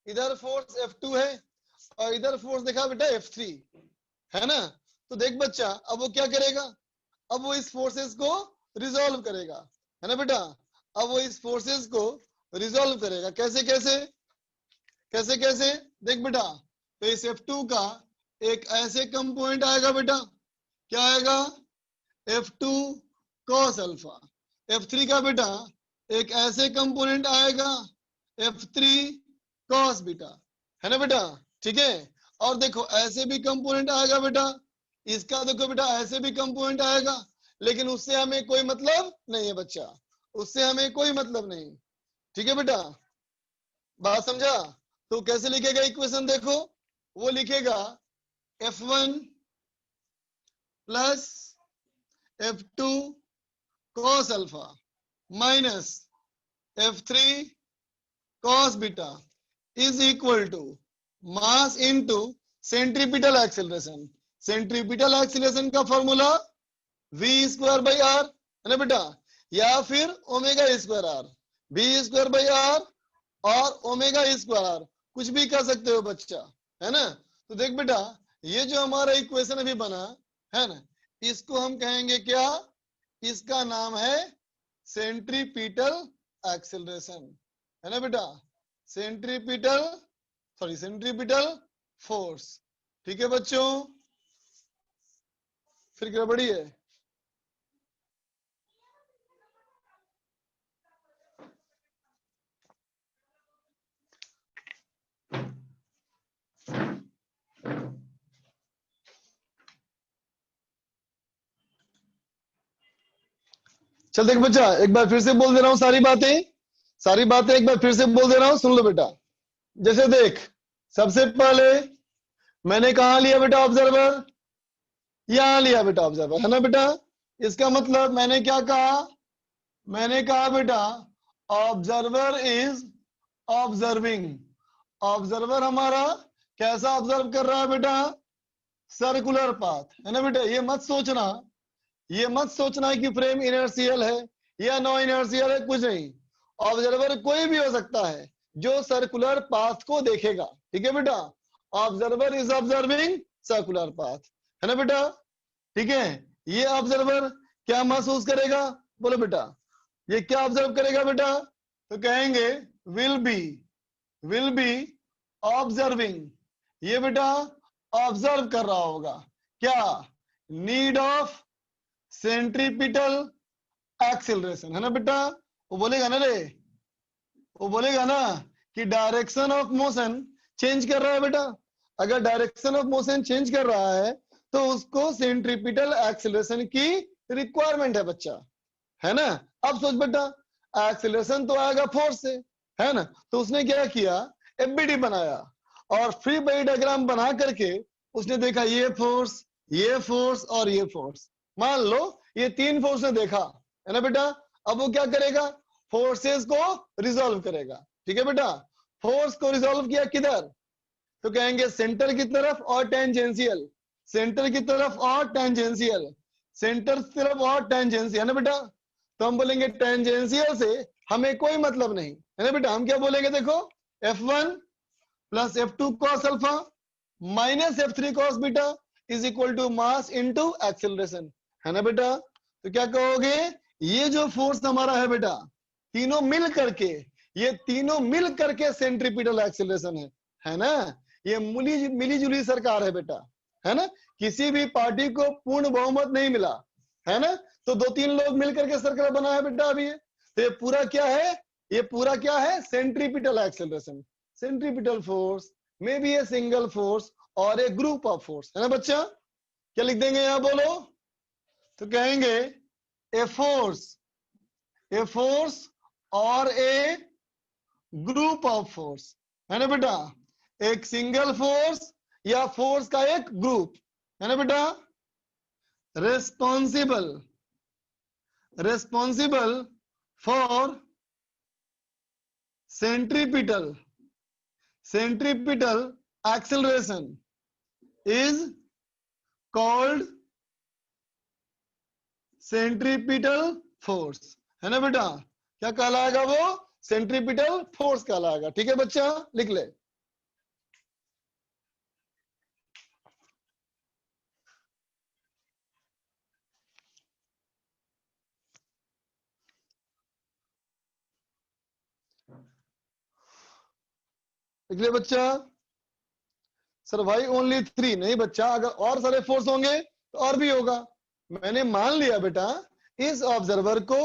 इधर फोर्स F2 है, और इधर फोर्स देखा बेटा F3, है ना। तो देख बच्चा, अब वो क्या करेगा, अब वो इस फोर्सेस को रिजॉल्व करेगा, है ना बेटा। अब वो इस फोर्सेस को रिजॉल्व करेगा। कैसे कैसे कैसे कैसे देख बेटा, तो इस F2 का एक ऐसे कंपोनेंट आएगा बेटा, क्या आएगा, F2 cos अल्फा। F3 का बेटा एक ऐसे कंपोनेंट आएगा F3 cos बीटा, है ना बेटा, ठीक है। और देखो ऐसे भी कंपोनेंट आएगा बेटा, इसका देखो बेटा ऐसे भी कंपोनेंट आएगा, लेकिन उससे हमें कोई मतलब नहीं है बच्चा, उससे हमें कोई मतलब नहीं, ठीक है बेटा, बात समझा। तो कैसे लिखेगा इक्वेशन, देखो वो लिखेगा F1 plus F2 cos alpha minus F3 cos beta is equal to mass into centripetal acceleration. Centripetal acceleration का formula v square by R, है ना बेटा, या फिर omega square R, v square by R और ओमेगा स्क्वायर आर, कुछ भी कर सकते हो बच्चा, है ना। तो देख बेटा, ये जो हमारा इक्वेशन अभी बना है ना, इसको हम कहेंगे क्या, इसका नाम है सेंट्रीपिटल एक्सेलरेशन, है ना बेटा, सेंट्रीपिटल फोर्स, ठीक है बच्चों, फिर गड़बड़ी है। चल देख बच्चा, एक बार फिर से बोल दे रहा हूं सारी बातें एक बार फिर से बोल दे रहा हूं, सुन लो बेटा। जैसे देख, सबसे पहले मैंने कहा लिया बेटा ऑब्जर्वर, यहां लिया बेटा ऑब्जर्वर, है ना बेटा। इसका मतलब मैंने क्या कहा, मैंने कहा बेटा ऑब्जर्वर इज ऑब्जर्विंग। ऑब्जर्वर हमारा कैसा ऑब्जर्व कर रहा है बेटा, सर्कुलर पाथ, है ना बेटा। ये मत सोचना कि फ्रेम इनर्शियल है या नॉन इनर्शियल है, कुछ नहीं। ऑब्जर्वर कोई भी हो सकता है जो सर्कुलर पाथ को देखेगा, ठीक है बेटा। Observer is observing circular path, है ना बेटा, ठीक है। ये ऑब्जर्वर क्या महसूस करेगा, बोलो बेटा, ये क्या ऑब्जर्व करेगा बेटा, तो कहेंगे विल बी ऑब्जर्विंग, ये बेटा ऑब्जर्व कर रहा होगा क्या, नीड ऑफ सेंट्रीपिटल एक्सेलरेशन, है ना बेटा। वो बोलेगा ना रे, वो बोलेगा ना कि डायरेक्शन ऑफ मोशन चेंज कर रहा है बेटा। अगर डायरेक्शन ऑफ मोशन चेंज कर रहा है तो उसको सेंट्रीपिटल एक्सेलरेशन की रिक्वायरमेंट है बच्चा, है ना। अब सोच बेटा, एक्सेलरेशन तो आएगा फोर्स से, है ना। तो उसने क्या किया, एफबीडी बनाया और फ्री बॉडी डायग्राम बना करके उसने देखा ये फोर्स और ये फोर्स, मान लो ये तीन फोर्स ने देखा, है ना बेटा। अब वो क्या करेगा, फोर्सेस को रिजॉल्व करेगा, ठीक है बेटा। फोर्स को रिजॉल्व किया किधर, तो कहेंगे सेंटर की तरफ और टेंजेंशियल, सेंटर की तरफ और टेंजेंशियल, सेंटर की तरफ और टेंजेंशियल, है ना बेटा। तो हम बोलेंगे टेंजेंशियल से हमें कोई मतलब नहीं, है ना बेटा। हम क्या बोलेंगे, देखो F1 plus F2 cos alpha minus F3 cos beta is equal to mass into acceleration, है ना बेटा। तो क्या कहोगे, ये जो फोर्स हमारा है बेटा, तीनों मिल करके, ये तीनों मिल करके सेंट्रीपिटल एक्सेलरेशन है ना। ये मिली जुली सरकार है बेटा, है ना। किसी भी पार्टी को पूर्ण बहुमत नहीं मिला, है ना। तो दो तीन लोग मिलकर के सरकार बना है बेटा अभी। तो ये पूरा क्या है, ये पूरा क्या है, centripetal acceleration. Centripetal force may be a single force और ए ग्रुप ऑफ फोर्स, है ना बच्चा। क्या लिख देंगे यहां बोलो, तो कहेंगे ए फोर्स और ए ग्रुप ऑफ फोर्स, है ना बेटा। एक सिंगल फोर्स या फोर्स का एक ग्रुप, है ना बेटा। Responsible for centripetal acceleration is called centripetal force, है ना बेटा। क्या कहलाएगा वो, सेंट्रीपिटल फोर्स कहलाएगा, ठीक है बच्चा, लिख ले। लिख लिया बच्चा? सर भाई ओनली 3 नहीं बच्चा, अगर और सारे फोर्स होंगे तो और भी होगा। मैंने मान लिया बेटा इस ऑब्जर्वर को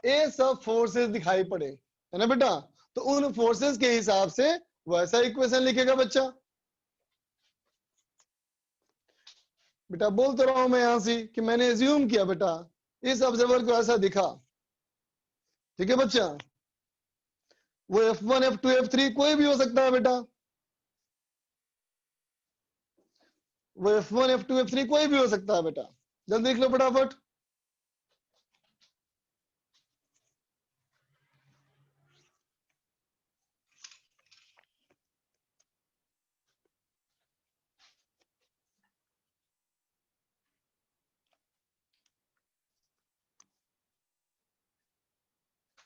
ए सब फोर्सेस दिखाई पड़े, है ना बेटा, तो उन फोर्सेस के हिसाब से वैसा इक्वेशन लिखेगा बच्चा। बेटा बोल तो रहा हूं मैं यहां से कि मैंने एज्यूम किया बेटा इस ऑब्जर्वर को ऐसा दिखा, ठीक है बच्चा। वो F1 F2 F3 कोई भी हो सकता है बेटा, वो F1 F2 F3 कोई भी हो सकता है बेटा। जल्दी लिख लो फटाफट।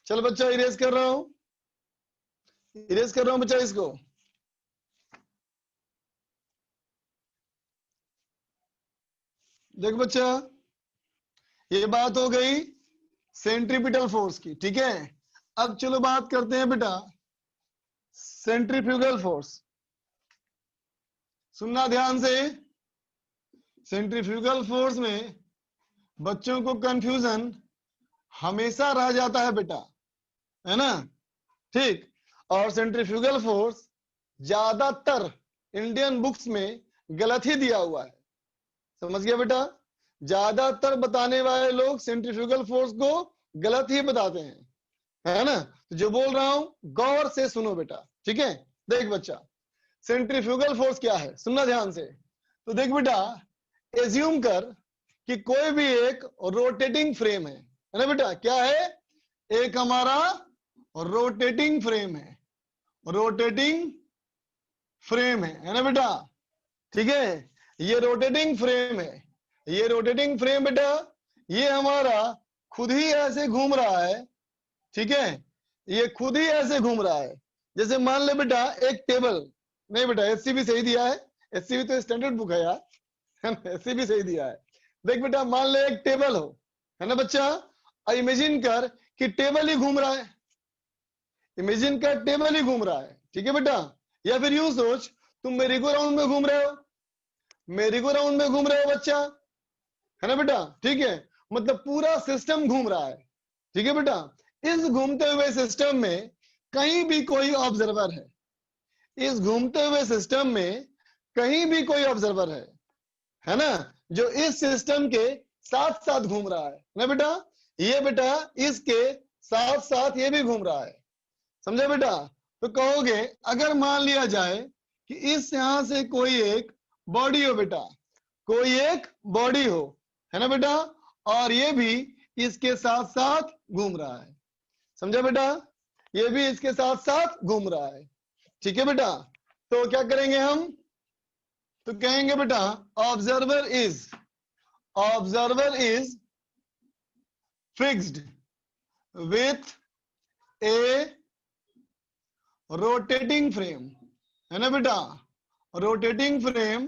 चल बच्चा इरेज कर रहा हूं, इरेज कर रहा हूं बच्चा इसको। देख बच्चा ये बात हो गई सेंट्रीपिटल फोर्स की, ठीक है। अब चलो बात करते हैं बेटा सेंट्रीफ्यूगल फोर्स। सुनना ध्यान से, सेंट्रीफ्यूगल फोर्स में बच्चों को कंफ्यूजन हमेशा रह जाता है बेटा, है ना, ठीक। और सेंट्रीफ्यूगल फोर्स ज्यादातर इंडियन बुक्स में गलत ही दिया हुआ है, समझ गया बेटा। ज्यादातर बताने वाले लोग सेंट्रीफ्यूगल फोर्स को गलत ही बताते हैं, है ना। तो जो बोल रहा हूं गौर से सुनो बेटा, ठीक है। देख बच्चा सेंट्रीफ्यूगल फोर्स क्या है, सुनना ध्यान से। तो देख बेटा एज्यूम कर कि कोई भी एक रोटेटिंग फ्रेम है ना बेटा, क्या है, एक हमारा रोटेटिंग फ्रेम है, रोटेटिंग फ्रेम है ना बेटा, ठीक है। ये रोटेटिंग फ्रेम है, ये रोटेटिंग फ्रेम बेटा ये हमारा खुद ही ऐसे घूम रहा है, ठीक है, ये खुद ही ऐसे घूम रहा है। जैसे मान ले बेटा एक टेबल, नहीं बेटा एससीबी सही दिया है, एससीबी तो स्टैंडर्ड बुक है यार, एससीबी सही दिया है। देख बेटा मान ले एक टेबल हो, है ना बच्चा, इमेजिन कर कि टेबल ही घूम रहा है, इमेजिन कर टेबल ही घूम रहा है, ठीक है बेटा। या फिर यूं सोच तुम मेरीगो राउंड में घूम रहे हो, मेरीगो राउंड में घूम रहे हो बच्चा, है ना बेटा, ठीक है, मतलब पूरा सिस्टम घूम रहा है, ठीक है बेटा। इस घूमते हुए सिस्टम में कहीं भी कोई ऑब्जर्वर है, इस घूमते हुए सिस्टम में कहीं भी कोई ऑब्जर्वर है ना, जो इस सिस्टम के साथ साथ घूम रहा है ना बेटा। ये बेटा इसके साथ साथ ये भी घूम रहा है, समझा बेटा। तो कहोगे अगर मान लिया जाए कि इस यहां से कोई एक बॉडी हो बेटा, कोई एक बॉडी हो, है ना बेटा, और ये भी इसके साथ साथ घूम रहा है, समझा बेटा, ये भी इसके साथ साथ घूम रहा है, ठीक है बेटा। तो क्या करेंगे हम, तो कहेंगे बेटा observer is fixed with A rotating frame, है ना बेटा, rotating frame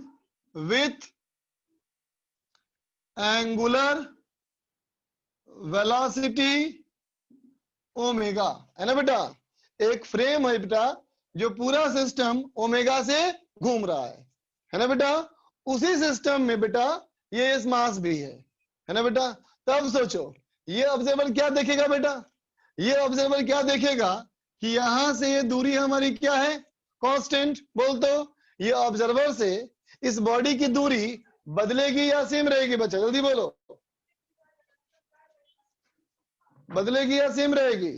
with angular velocity omega, है ना बेटा। एक फ्रेम है बेटा जो पूरा सिस्टम ओमेगा से घूम रहा है ना बेटा। उसी सिस्टम में बेटा ये इस मास भी है ना बेटा। तब सोचो ये ऑब्जर्वर क्या देखेगा बेटा, ये ऑब्जर्वर क्या देखेगा कि यहां से ये दूरी हमारी क्या है, कांस्टेंट। बोल तो ये ऑब्जर्वर से इस बॉडी की दूरी बदलेगी या सेम रहेगी बच्चा, जल्दी बोलो, बदलेगी या सेम रहेगी,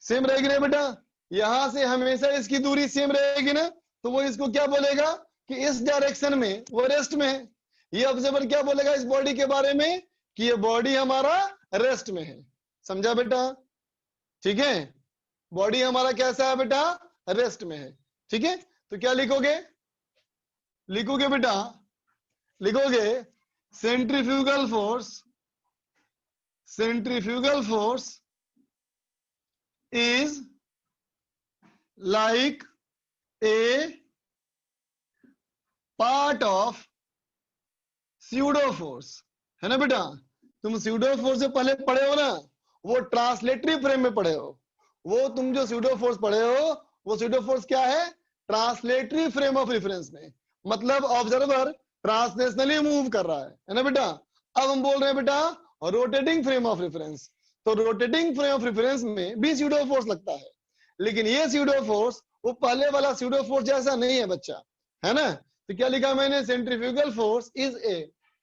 सेम रहेगी ना बेटा। यहां से हमेशा इसकी दूरी सेम रहेगी ना, तो वो इसको क्या बोलेगा कि इस डायरेक्शन में वो रेस्ट में है। ये ऑब्जर्वर क्या बोलेगा इस बॉडी के बारे में कि ये बॉडी हमारा रेस्ट में है, समझा बेटा, ठीक है। बॉडी हमारा कैसा है बेटा, रेस्ट में है, ठीक है। तो क्या लिखोगे, लिखोगे बेटा, लिखोगे centrifugal force, centrifugal force is like a part of pseudo force, है ना बेटा। तुम स्यूडो फोर्स से पहले पढ़े हो ना, वो ट्रांसलेटरी फ्रेम में पढ़े हो, वो तुम जो स्यूडो फोर्स पढ़े हो वो स्यूडो फोर्स क्या है? ट्रांसलेटरी फ्रेम ऑफ रेफरेंस में, मतलब ऑब्जर्वर ट्रांसलेशनली मूव कर रहा है ना बेटा। अब हम बोल रहे हैं बेटा रोटेटिंग फ्रेम ऑफ रेफरेंस, तो रोटेटिंग फ्रेम ऑफ रेफरेंस में भी स्यूडो फोर्स लगता है, लेकिन ये स्यूडो फोर्स वो पहले वाला स्यूडो फोर्स जैसा नहीं है बच्चा, है ना। तो क्या लिखा मैंने? Centrifugal force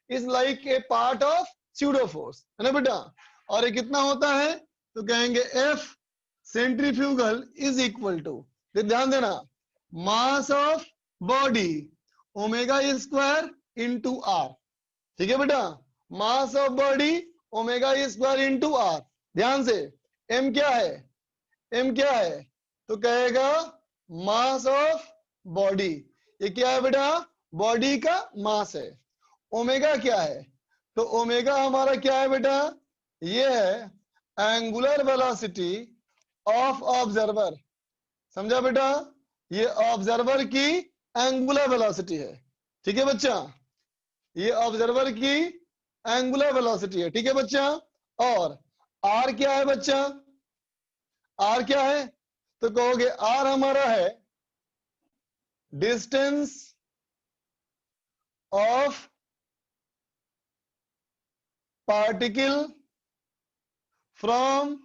is like a part of pseudo force, है ना बेटा। और ये कितना होता है? तो कहेंगे F centrifugal is equal to, ध्यान देना, mass of body omega square into R. ठीक है बेटा, mass of body omega square into R. ध्यान से, एम क्या है? एम क्या है? तो कहेगा मास ऑफ बॉडी, ये क्या है बेटा? बॉडी का मास है। ओमेगा क्या है? तो ओमेगा हमारा क्या है बेटा? ये है एंगुलर वेलोसिटी ऑफ ऑब्जर्वर, समझा बेटा? ये ऑब्जर्वर की एंगुलर वेलोसिटी है। ठीक है बच्चा, ये ऑब्जर्वर की एंगुलर वेलोसिटी है। ठीक है बच्चा। और आर क्या है बच्चा? आर क्या है? तो कहोगे आर हमारा है distance of particle from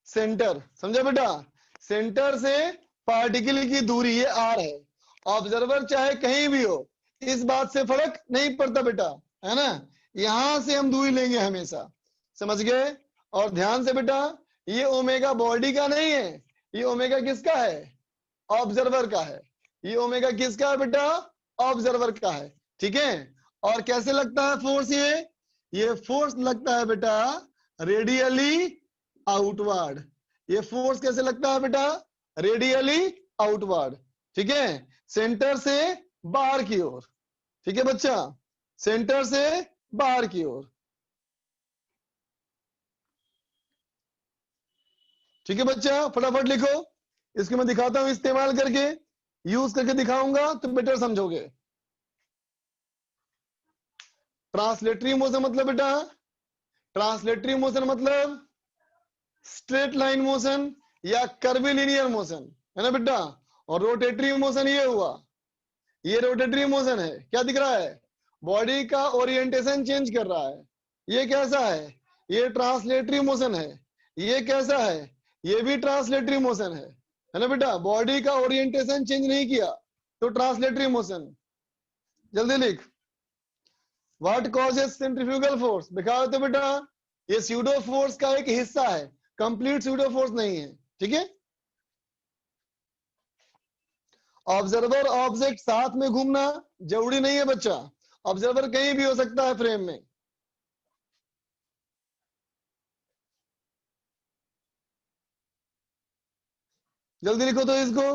centre, समझा बेटा? सेंटर से पार्टिकल की दूरी, ये आर है। ऑब्जर्वर चाहे कहीं भी हो, इस बात से फर्क नहीं पड़ता बेटा, है ना। यहां से हम दूरी लेंगे हमेशा, समझ गए? और ध्यान से बेटा, ये ओमेगा बॉडी का नहीं है, ये ओमेगा किसका है? ऑब्जर्वर का है। ये ओमेगा किसका है बेटा? ऑब्जर्वर का है। ठीक है। और कैसे लगता है फोर्स? ये फोर्स लगता है बेटा रेडियली आउटवर्ड। ये फोर्स कैसे लगता है बेटा? Radially outward. ठीक है, सेंटर से बाहर की ओर। ठीक है बच्चा, सेंटर से बाहर की ओर। ठीक है बच्चा, फटाफट लिखो। इसको मैं दिखाता हूं इस्तेमाल करके, यूज करके दिखाऊंगा तो बेटर समझोगे। ट्रांसलेटरी मोशन मतलब बेटा, ट्रांसलेटरी मोशन मतलब स्ट्रेट लाइन मोशन या कर्वीलिनियर मोशन, है ना बेटा। और रोटेटरी मोशन ये हुआ, ये रोटेटरी मोशन है। क्या दिख रहा है? बॉडी का ओरिएंटेशन चेंज कर रहा है। ये कैसा है? ये ट्रांसलेटरी मोशन है। ये कैसा है? ये भी ट्रांसलेटरी मोशन है ना बेटा। बॉडी का ओरिएंटेशन चेंज नहीं किया तो ट्रांसलेटरी मोशन। जल्दी लिख, व्हाट कॉजेस सेंट्रीफ्यूगल फोर्स? दिखाओ तो बेटा, ये स्यूडो फोर्स का एक हिस्सा है, कंप्लीट स्यूडो फोर्स नहीं है। ठीक है। ऑब्जर्वर ऑब्जेक्ट साथ में घूमना जरूरी नहीं है बच्चा, ऑब्जर्वर कहीं भी हो सकता है फ्रेम में। जल्दी लिखो तो इसको।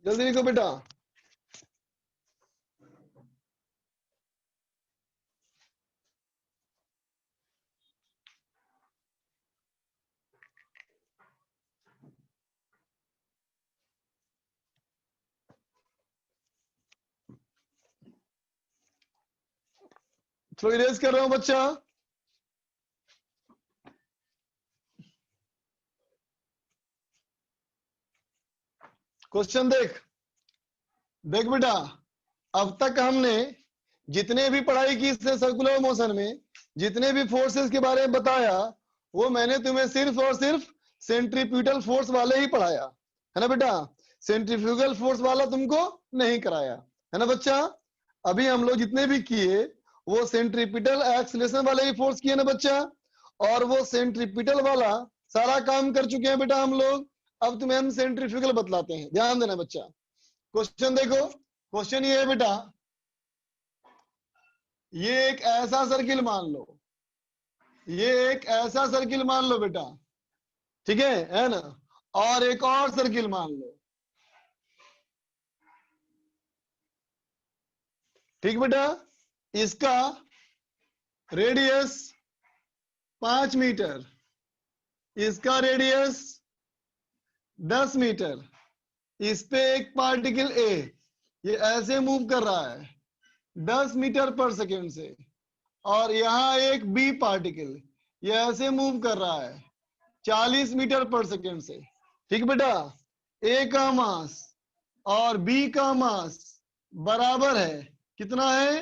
जल्दी लिखो बेटा। चलो इरेज कर रहा हूं बच्चा। क्वेश्चन देख, देख बेटा, अब तक हमने जितने भी पढ़ाई की इससे सर्कुलर मोशन में, जितने भी फोर्सेस के बारे में बताया, वो मैंने तुम्हें सिर्फ और सिर्फ सेंट्रीप्यूटल फोर्स वाले ही पढ़ाया, है ना बेटा। सेंट्रीफ्यूगल फोर्स वाला तुमको नहीं कराया, है ना बच्चा। अभी हम लोग जितने भी किए वो सेंट्रीपिटल एक्सीलरेशन वाले ही फोर्स किए ना बच्चा। और वो सेंट्रीपिटल वाला सारा काम कर चुके हैं बेटा हम लोग। अब तुम्हें हम सेंट्रीफ्यूगल बतलाते हैं, ध्यान देना बच्चा। क्वेश्चन देखो, क्वेश्चन ये है बेटा, ये एक ऐसा सर्किल मान लो, ये एक ऐसा सर्किल मान लो बेटा, ठीक है ना। और एक और सर्किल मान लो, ठीक बेटा। इसका रेडियस 5 मीटर, इसका रेडियस 10 मीटर। इस पे एक पार्टिकल ए ये ऐसे मूव कर रहा है, 10 मीटर पर सेकेंड से, और यहाँ एक बी पार्टिकल ये ऐसे मूव कर रहा है 40 मीटर पर सेकेंड से। ठीक बेटा, ए का मास और बी का मास बराबर है, कितना है?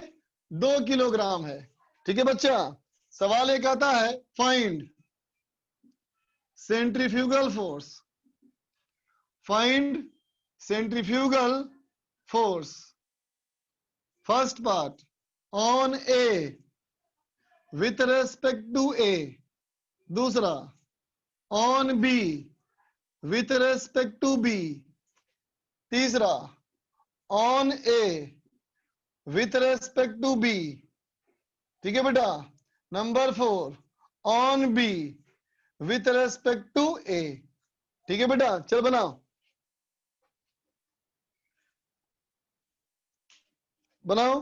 2 किलोग्राम है। ठीक है बच्चा, सवाल एक आता है, find centrifugal force, find centrifugal force. First part on A with respect to A, दूसरा on B with respect to B, तीसरा on A with respect to B. ठीक है बेटा, number 4 on B with respect to A. ठीक है बेटा, चल बनाओ बनाओ।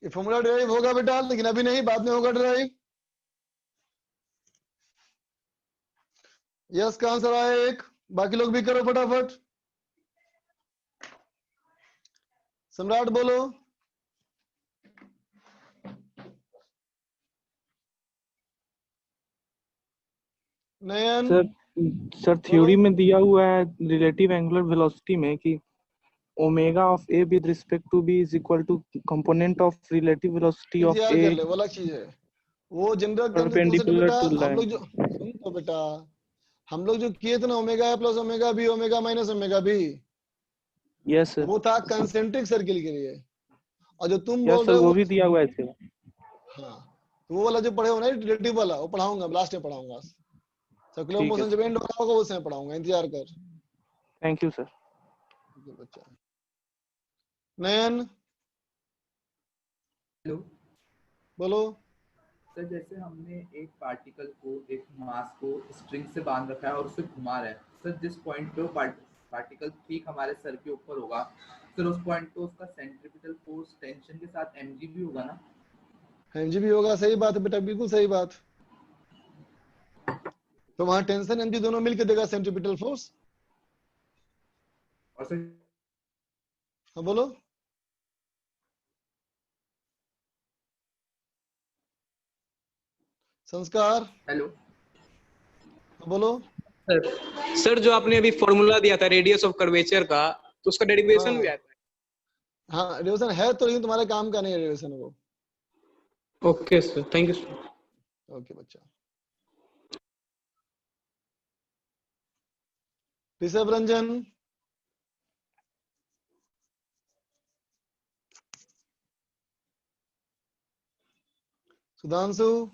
ये फॉर्मूला ड्राइव होगा बेटा, लेकिन अभी नहीं, बाद में होगा ड्राइव। यस का आंसर आया एक, बाकी लोग भी करो फटाफट। सम्राट बोलो। नयन सर थ्योरी में दिया हुआ है रिलेटिव एंगुलर वेलोसिटी में कि omega of A with respect to B is equal to component of relative velocity of यार ए कर ले, वो अलग चीज है। वो जनरल कॉन्सेप्ट परपेंडिकुलर बेटा, टू हम लोग लाइन। जो सुन तो बेटा, हम लोग जो किए थे ना, omega A plus omega B, omega minus omega B, yes sir, वो था कंसेंट्रिक सर्किल के लिए। और जो तुम यस बोल सर रहे हो वो भी दिया हुआ है इसके। हाँ, तो वो वाला जो पढ़े हो ना रिलेटिव वाला, वो पढ़ाऊंगा, लास्ट में पढ़ाऊंगा। सर्कुलर ठीक है मोशन जब एंड होगा उसमें पढ़ाऊंगा, इंतजार कर। Thank you sir. ठीक है बच्चा। नयन हेलो बोलो। सर, जैसे हमने एक पार्टिकल को, एक मास को स्ट्रिंग से बांध रखा है और उसे घुमा रहे हैं सर, जिस पॉइंट पे वो पार्टिकल ठीक हमारे सर के ऊपर होगा सर, उस पॉइंट पे उसका सेंट्रीपिटल फोर्स टेंशन के साथ mg भी होगा ना? एमजी भी होगा, सही बात है बेटा, बिल्कुल सही बात। तो वहां टेंशन एमजी दोनों मिलकर देगा सेंट्रीपिटल फोर्स। और सर हाँ बोलो। संस्कार हेलो हाँ बोलो। सर जो आपने अभी फॉर्मूला दिया था रेडियस ऑफ कर्वेचर का, तो उसका डेरिवेशन भी आता है? हाँ डेरिवेशन है तो, लेकिन तुम्हारे काम का नहीं है डेरिवेशन वो। Okay sir, thank you sir. Okay बच्चा। ऋषभ रंजन सुधांशु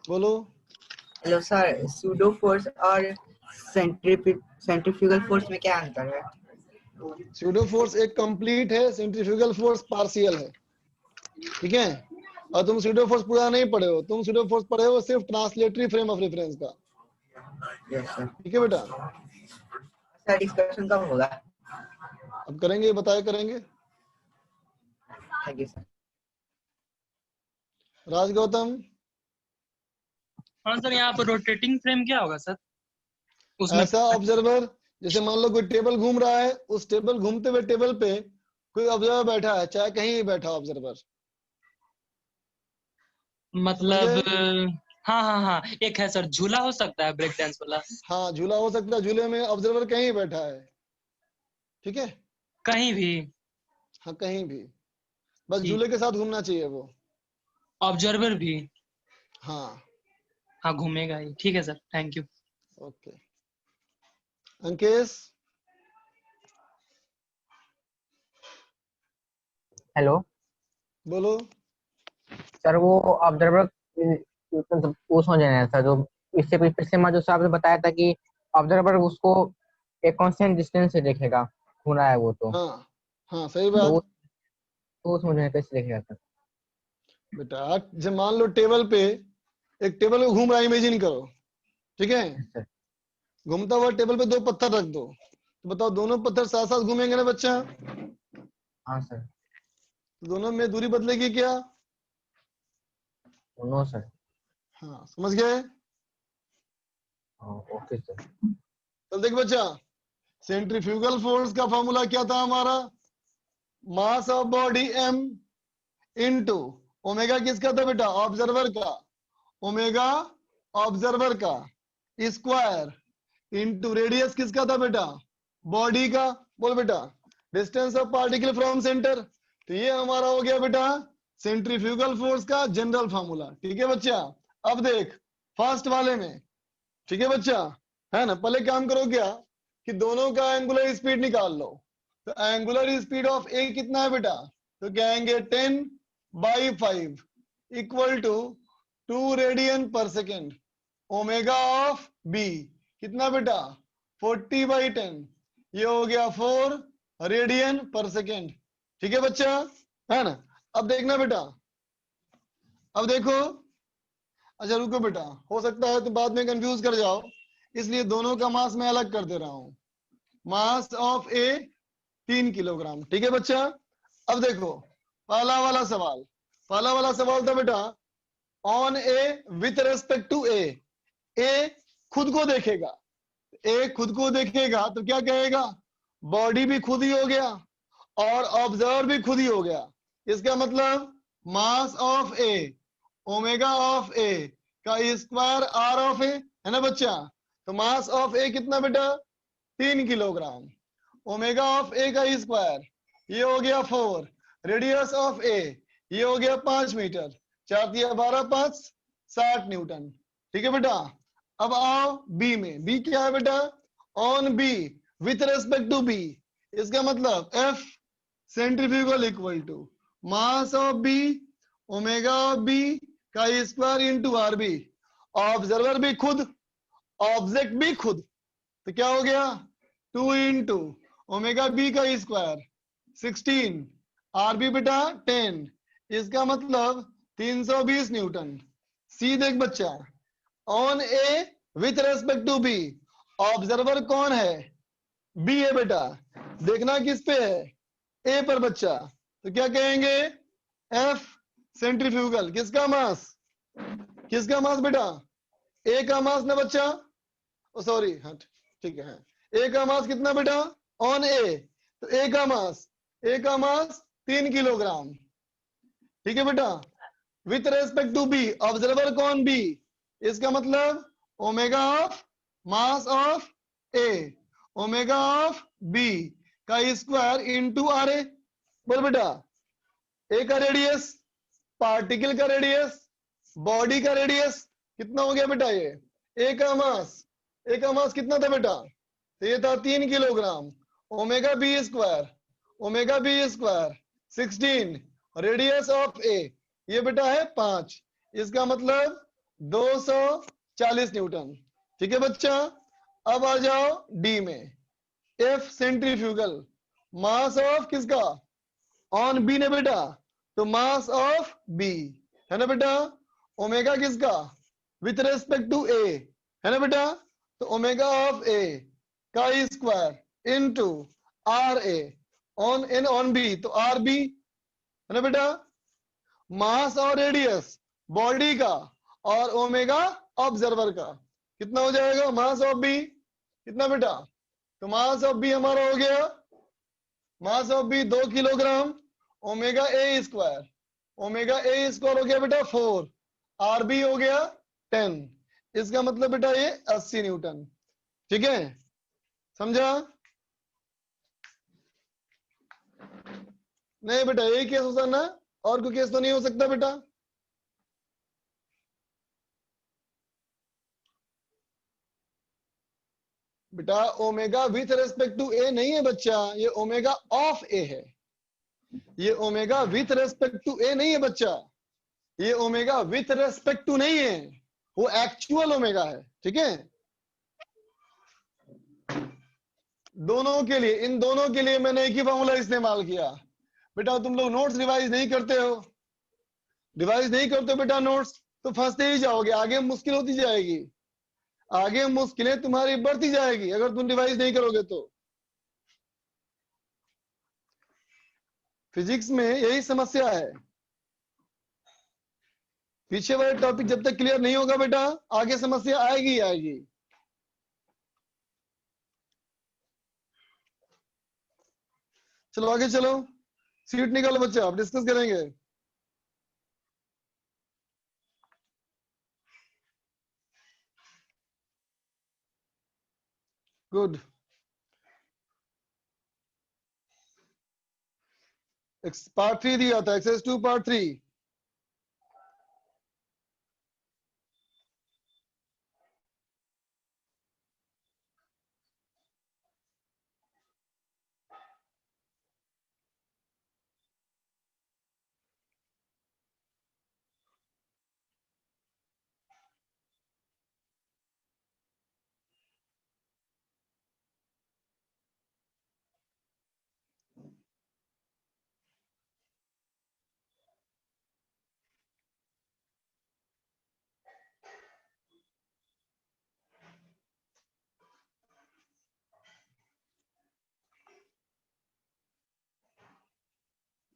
बोलो। हेलो सर, सूडो फोर्स और सेंट्रीफ्यूगल फोर्स में क्या अंतर है? सूडो फोर्स एक कंप्लीट है, सेंट्रीफ्यूगल फोर्स पार्शियल है। ठीक है, और तुम सूडो फोर्स पूरा नहीं पढ़े हो, तुम सूडो फोर्स पढ़े हो सिर्फ ट्रांसलेटरी फ्रेम ऑफ रेफरेंस का। Yes sir. ठीक है बेटा, सर डिस्कशन कब होगा? अब करेंगे, बताए करेंगे। Thank you sir. Raj Gautam. हाँ सर, यहाँ पर रोटेटिंग फ्रेम क्या होगा सर? उसमें ऐसा ऑब्जर्वर, जैसे मान लो कोई टेबल घूम रहा है, उस टेबल घूमते हुए टेबल पे कोई ऑब्जर्वर बैठा है, चाहे कहीं भी बैठा ऑब्जर्वर। मतलब हाँ हाँ हाँ, एक है सर झूला हो सकता है, ब्रेक डांस वाला। हाँ झूला हो सकता है, झूले में ऑब्जर्वर कहीं बैठा है। ठीक है, कहीं भी। हाँ कहीं भी, बस झूले के साथ घूमना चाहिए वो। ऑब्जर्वर भी हाँ हाँ घूमेगा ही। ठीक है sir, thank you. Okay. Ankesh. Hello बोलो। सर, वो ऑब्जर्वर वो समझ आया था जो इससे पिछले में जो सर आपने बताया था कि ऑब्जर्वर उसको एक कांस्टेंट डिस्टेंस से देखेगा, घूम रहा है वो, तो हाँ हाँ सही बात। तो समझ आया कैसे देखेगा सर? बेटा जब मान लो टेबल पे एक टेबल घूम रहा है, इमेजिन करो। ठीक है, घूमता हुआ टेबल पे 2 पत्थर रख दो, तो बताओ दोनों पत्थर साथ साथ घूमेंगे ना बच्चा? हाँ सर। तो दोनों में दूरी बदलेगी क्या? No sir. हाँ समझ गए? Okay sir. चल देख बच्चा, सेंट्रीफ्यूगल फोर्स का फॉर्मूला क्या था हमारा? मास of body m into omega किसका था बेटा? ऑब्जर्वर का। ओमेगा ऑब्जर्वर का स्क्वायर इनटू रेडियस किसका था बेटा? बॉडी का। बोल बेटा, distance of particle from centre. तो ये हमारा हो गया बेटा सेंट्रीफ्यूगल फोर्स का जनरल फार्मूला। ठीक है बच्चा? अब देख फर्स्ट वाले में, ठीक है बच्चा, है ना, पहले काम करो क्या कि दोनों का एंगुलर स्पीड निकाल लो। तो एंगुलर स्पीड ऑफ ए कितना है बेटा? तो कहेंगे 10/5 इक्वल टू 2 रेडियन पर सेकेंड। ओमेगा ऑफ बी कितना बेटा? 40/10, ये हो गया 4 रेडियन पर सेकेंड। ठीक है बच्चा, है ना? अब देखना बेटा, अब देखो, अच्छा रुको बेटा, हो सकता है तो बाद में कंफ्यूज कर जाओ, इसलिए दोनों का मास मैं अलग कर दे रहा हूं। मास ऑफ ए 3 किलोग्राम। ठीक है बच्चा? अब देखो पहला वाला सवाल था बेटा on A with respect to A खुद को देखेगा। ए खुद को देखेगा तो क्या कहेगा? बॉडी भी खुद ही हो गया और ऑब्जर्वर भी खुद ही हो गया। इसका मतलब mass of A omega of A का स्क्वायर आर ऑफ ए, है ना बच्चा? तो मास ऑफ ए कितना बेटा? 3 किलोग्राम। ओमेगा ऑफ ए का स्क्वायर ये हो गया 4, रेडियस ऑफ ए ये हो गया 5 मीटर, 4 × 12 5 60 न्यूटन। ठीक है बेटा? अब आओ बी में। बी क्या है बेटा? On B with respect to B, इसका मतलब F centrifugal equal to mass of B omega of B का square into R B. Observer भी खुद, ऑब्जेक्ट भी खुद, तो क्या हो गया? 2 इंटू ओमेगा बी का स्क्वायर 16, आर बी बेटा 10, इसका मतलब 320 न्यूटन। सी देख बच्चा, on A with respect to B, observer कौन है? बी है बेटा। देखना किस पे है? ए पर बच्चा। तो क्या कहेंगे? एफ सेंट्रीफ्यूगल किसका मास? किसका मास बेटा? ए का मास ना बच्चा, ओ सॉरी, हाँ ठीक है, ए का मास कितना बेटा? ऑन ए, तो ए का मास 3 किलोग्राम। ठीक है बेटा? With respect to B, observer कौन? बी, इसका मतलब omega of mass of A omega of B का स्क्वायर इनटू आर ए। बोल बेटा, ए का रेडियस, पार्टिकल का रेडियस, बॉडी का रेडियस कितना हो गया बेटा? ये ए का मास कितना था बेटा? तो ये था 3 kilogram. Omega B square 16, radius of A ये बेटा है 5, इसका मतलब 240 न्यूटन। ठीक है बच्चा? अब आ जाओ डी में। एफ सेंट्रीफ्यूगल, मास ऑफ किसका? ऑन बी ने बेटा, तो मास ऑफ बी, है ना बेटा? ओमेगा किसका? विथ रेस्पेक्ट टू ए, है ना बेटा? तो ओमेगा ऑफ ए का square into R A on N on B, तो आर बी, है ना बेटा? मास और रेडियस बॉडी का और ओमेगा ऑब्जर्वर का कितना हो जाएगा? मास ऑफ बी कितना बेटा? तो मास ऑफ बी हमारा हो गया, mass of B 2 kilogram, omega A square हो गया बेटा 4, आर बी हो गया 10, इसका मतलब बेटा ये 80 न्यूटन। ठीक है? समझा? नहीं बेटा, यही केस हो सकता ना, और कोई केस तो नहीं हो सकता बेटा? बेटा ओमेगा विथ रेस्पेक्ट टू ए नहीं है बच्चा, ये ओमेगा ऑफ ए है। ये ओमेगा विथ रेस्पेक्ट टू ए नहीं है बच्चा, ये ओमेगा विथ रेस्पेक्ट टू नहीं है, वो एक्चुअल ओमेगा है। ठीक है? दोनों के लिए, इन दोनों के लिए मैंने एक ही फॉर्मूला इस्तेमाल किया। बेटा तुम लोग नोट्स रिवाइज नहीं करते हो, बेटा नोट्स, तो फंसते ही जाओगे, आगे मुश्किल होती जाएगी, आगे मुश्किलें तुम्हारी बढ़ती जाएगी अगर तुम रिवाइज नहीं करोगे तो। फिजिक्स में यही समस्या है। पीछे वाले टॉपिक जब तक क्लियर नहीं होगा बेटा आगे समस्या आएगी ही आएगी। चलो आगे चलो, सीट निकालो बच्चे, आप डिस्कस करेंगे। गुड। पार्ट 3 दिया था, एक्सरसाइज 2 पार्ट 3।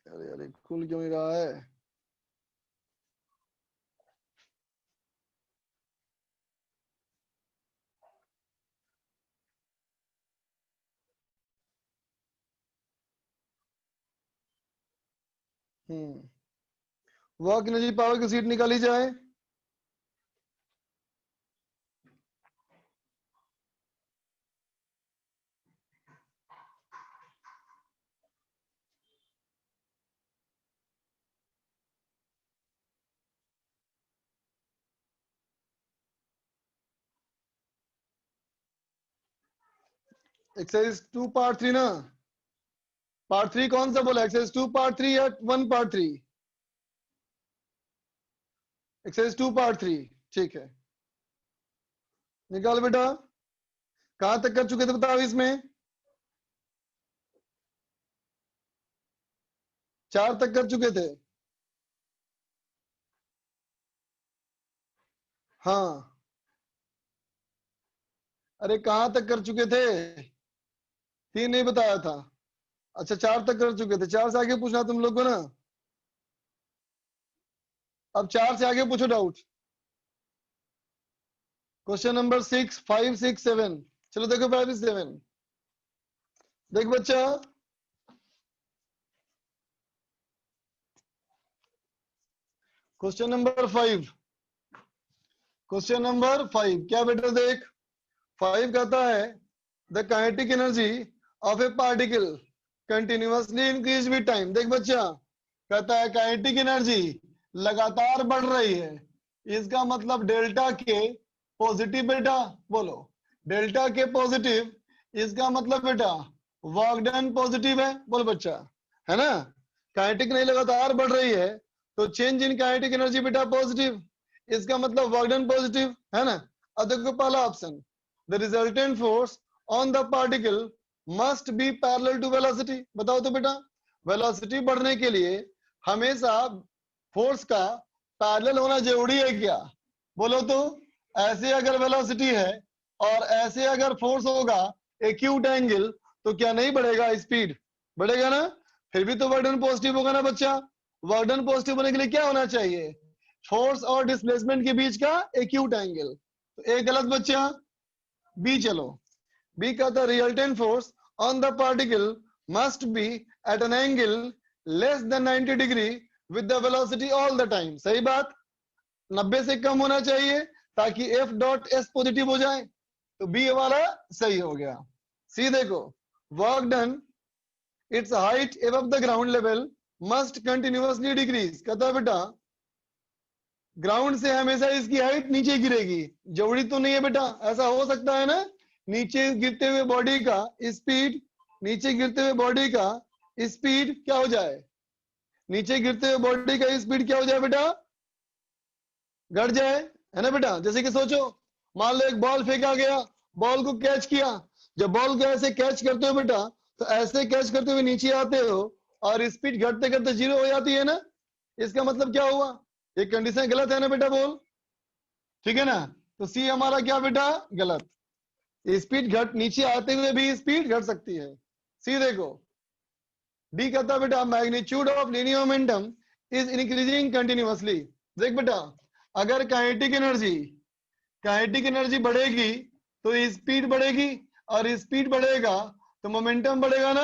अरे अरे खुल क्यों नहीं रहा है? वर्क एनर्जी पावर की सीट निकाली जाए। एक्सरसाइज 2 पार्ट 3 ना? पार्ट 3 कौन सा बोला? एक्सरसाइज 2 पार्ट 3 या 1 पार्ट 3? एक्सरसाइज 2 पार्ट 3 ठीक है, निकाल बेटा। कहां तक कर चुके थे बताओ इसमें? 4 तक कर चुके थे। हाँ, अरे कहां तक कर चुके थे? 3 नहीं बताया था। अच्छा 4 तक कर चुके थे, 4 से आगे पूछना तुम लोग को ना। अब 4 से आगे पूछो डाउट। Question number 6, 5, 6, 7। चलो देखो 5, 7 देख बच्चा। क्वेश्चन नंबर 5, क्वेश्चन नंबर 5 क्या बेटा देख। 5 कहता है the kinetic energy of A particle continuously increase with time. देख बच्चा, कहता है काइनेटिक एनर्जी लगातार बढ़ रही है, इसका मतलब डेल्टा के पॉजिटिव बेटा, बोलो डेल्टा के पॉजिटिव, इसका मतलब बेटा वर्क डन पॉजिटिव है, बोल बच्चा, है ना। काइनेटिक नहीं लगातार बढ़ रही है तो चेंज इन काइनेटिक एनर्जी बेटा पॉजिटिव, इसका मतलब वर्क डन पॉजिटिव, है ना। अब देखो पहला option, the resultant force on the particle must be parallel to velocity. बताओ तो बेटा, वेलोसिटी बढ़ने के लिए हमेशा फोर्स का पैरेलल होना जरूरी है क्या? बोलो तो। ऐसे अगर वेलोसिटी है और ऐसे अगर फोर्स होगा एक्यूट एंगल, तो क्या नहीं बढ़ेगा स्पीड? बढ़ेगा ना। फिर भी तो वर्क डन पॉजिटिव होगा ना बच्चा। वर्क डन पॉजिटिव होने के लिए क्या होना चाहिए? फोर्स और डिस्प्लेसमेंट के बीच का एक्यूट एंगल। तो ए गलत बच्चा, बी चलो। बी कहता है resultant force on the particle must be at an angle less than 90 degree with the velocity all the time. सही बात, 90 से कम होना चाहिए ताकि एफ डॉट एस पॉजिटिव हो जाए। तो बी वाला सही हो गया। सी देखो, work done it's height above the ground level must continuously decrease. कहता है बेटा ग्राउंड से हमेशा इसकी हाइट नीचे गिरेगी। जरूरी तो नहीं है बेटा, ऐसा हो सकता है ना, नीचे गिरते हुए बॉडी का स्पीड, नीचे गिरते हुए बॉडी का स्पीड क्या हो जाए? नीचे गिरते हुए बॉडी का स्पीड क्या हो जाए बेटा? घट जाए, है ना बेटा। जैसे कि सोचो, मान लो एक बॉल फेंका गया, बॉल को कैच किया, जब बॉल को ऐसे कैच करते हो बेटा, तो ऐसे कैच करते हुए नीचे आते हो और स्पीड घटते घटते 0 हो जाती है ना। इसका मतलब क्या हुआ? ये कंडीशन गलत है ना बेटा, बोल ठीक है ना। तो सी हमारा क्या बेटा? गलत। स्पीड घट, नीचे आते हुए भी स्पीड घट सकती है। सी देखो, डी कहता है बेटा magnitude of linear momentum is increasing continuously. देख बेटा, अगर काइनेटिक एनर्जी बढ़ेगी तो स्पीड बढ़ेगी, और स्पीड बढ़ेगा तो मोमेंटम बढ़ेगा ना,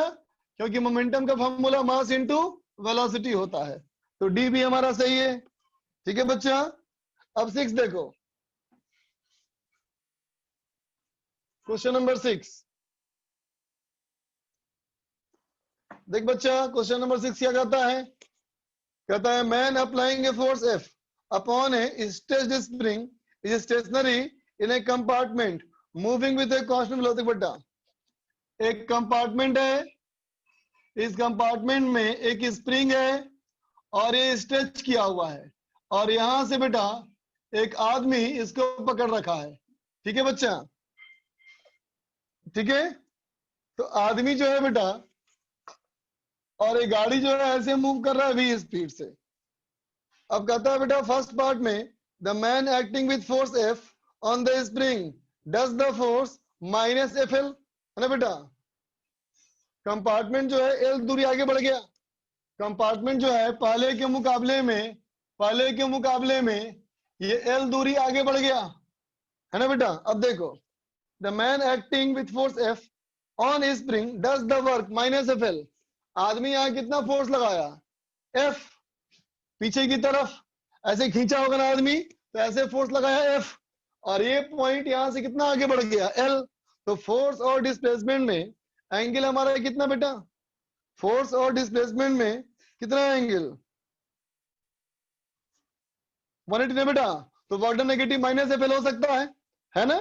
क्योंकि मोमेंटम का फॉर्मूला मास इनटू वेलोसिटी होता है। तो डी भी हमारा सही है। ठीक है बच्चा। अब 6 देखो, क्वेश्चन नंबर 6। देख बच्चा, क्वेश्चन नंबर 6 क्या कहता है? कहता है man applying a force F upon A stretched spring is stationary in A compartment moving with a constant velocity. बेटा एक कंपार्टमेंट है, इस कंपार्टमेंट में एक स्प्रिंग है और ये स्ट्रेच किया हुआ है, और यहां से बेटा एक आदमी इसको पकड़ रखा है। ठीक है बच्चा, ठीक है। तो आदमी जो है बेटा, और एक गाड़ी जो है ऐसे मूव कर रहा है v स्पीड से। अब कहता है बेटा फर्स्ट पार्ट में the man acting with force F on the spring does the force minus FL, है ना बेटा। कंपार्टमेंट जो है L दूरी आगे बढ़ गया। कंपार्टमेंट जो है पहले के मुकाबले में ये L दूरी आगे बढ़ गया, है ना बेटा। अब देखो the man acting with force F on spring does the work minus FL। आदमी यहाँ कितना फोर्स लगाया? F, पीछे की तरफ ऐसे खींचा होगा ना आदमी, तो ऐसे फोर्स लगाया F, और ये पॉइंट यहां से कितना आगे बढ़ गया L। तो फोर्स और डिस्प्लेसमेंट में एंगल हमारा कितना बेटा? फोर्स और डिस्प्लेसमेंट में कितना एंगल? 180 है बेटा। तो work done negative minus FL हो सकता है ना।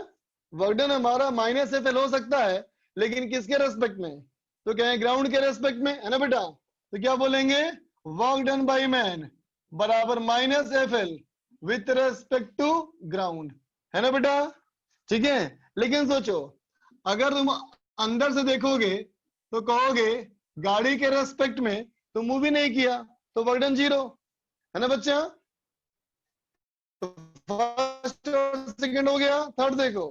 वर्क डन हमारा माइनस FL हो सकता है, लेकिन किसके रेस्पेक्ट में? तो क्या है? ग्राउंड के रेस्पेक्ट में, है ना बेटा। तो क्या बोलेंगे? वर्क डन बाय मैन बराबर minus FL with respect to ground, है ना बेटा। ठीक है। लेकिन सोचो, अगर तुम अंदर से देखोगे तो कहोगे गाड़ी के रेस्पेक्ट में तो मूव ही नहीं किया, तो वर्क डन 0, है ना बच्चा। तो फर्स्ट और सेकंड हो गया। थर्ड देखो,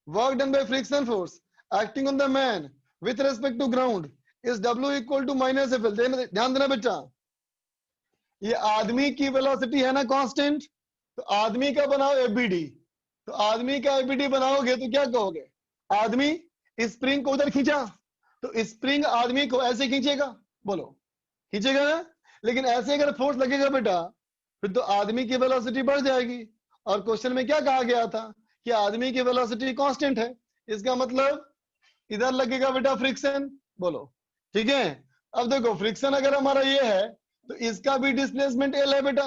work done by friction force acting on the man with respect to ground is W equal to minus FL। ध्यान देना बेटा, ये आदमी की वेलोसिटी है ना कांस्टेंट, तो आदमी का बनाओ ABD। तो आदमी का ABD बनाओगे तो क्या कहोगे? आदमी स्प्रिंग को उधर खींचा, तो स्प्रिंग आदमी को ऐसे खींचेगा, बोलो खींचेगा ना। लेकिन ऐसे अगर फोर्स लगेगा बेटा, फिर तो आदमी की वेलोसिटी बढ़ जाएगी। और क्वेश्चन में क्या कहा गया था कि आदमी की वेलोसिटी कांस्टेंट है। इसका मतलब इधर लगेगा बेटा फ्रिक्शन, बोलो ठीक है। अब देखो फ्रिक्शन अगर हमारा ये है तो इसका भी डिस्प्लेसमेंट L है बेटा।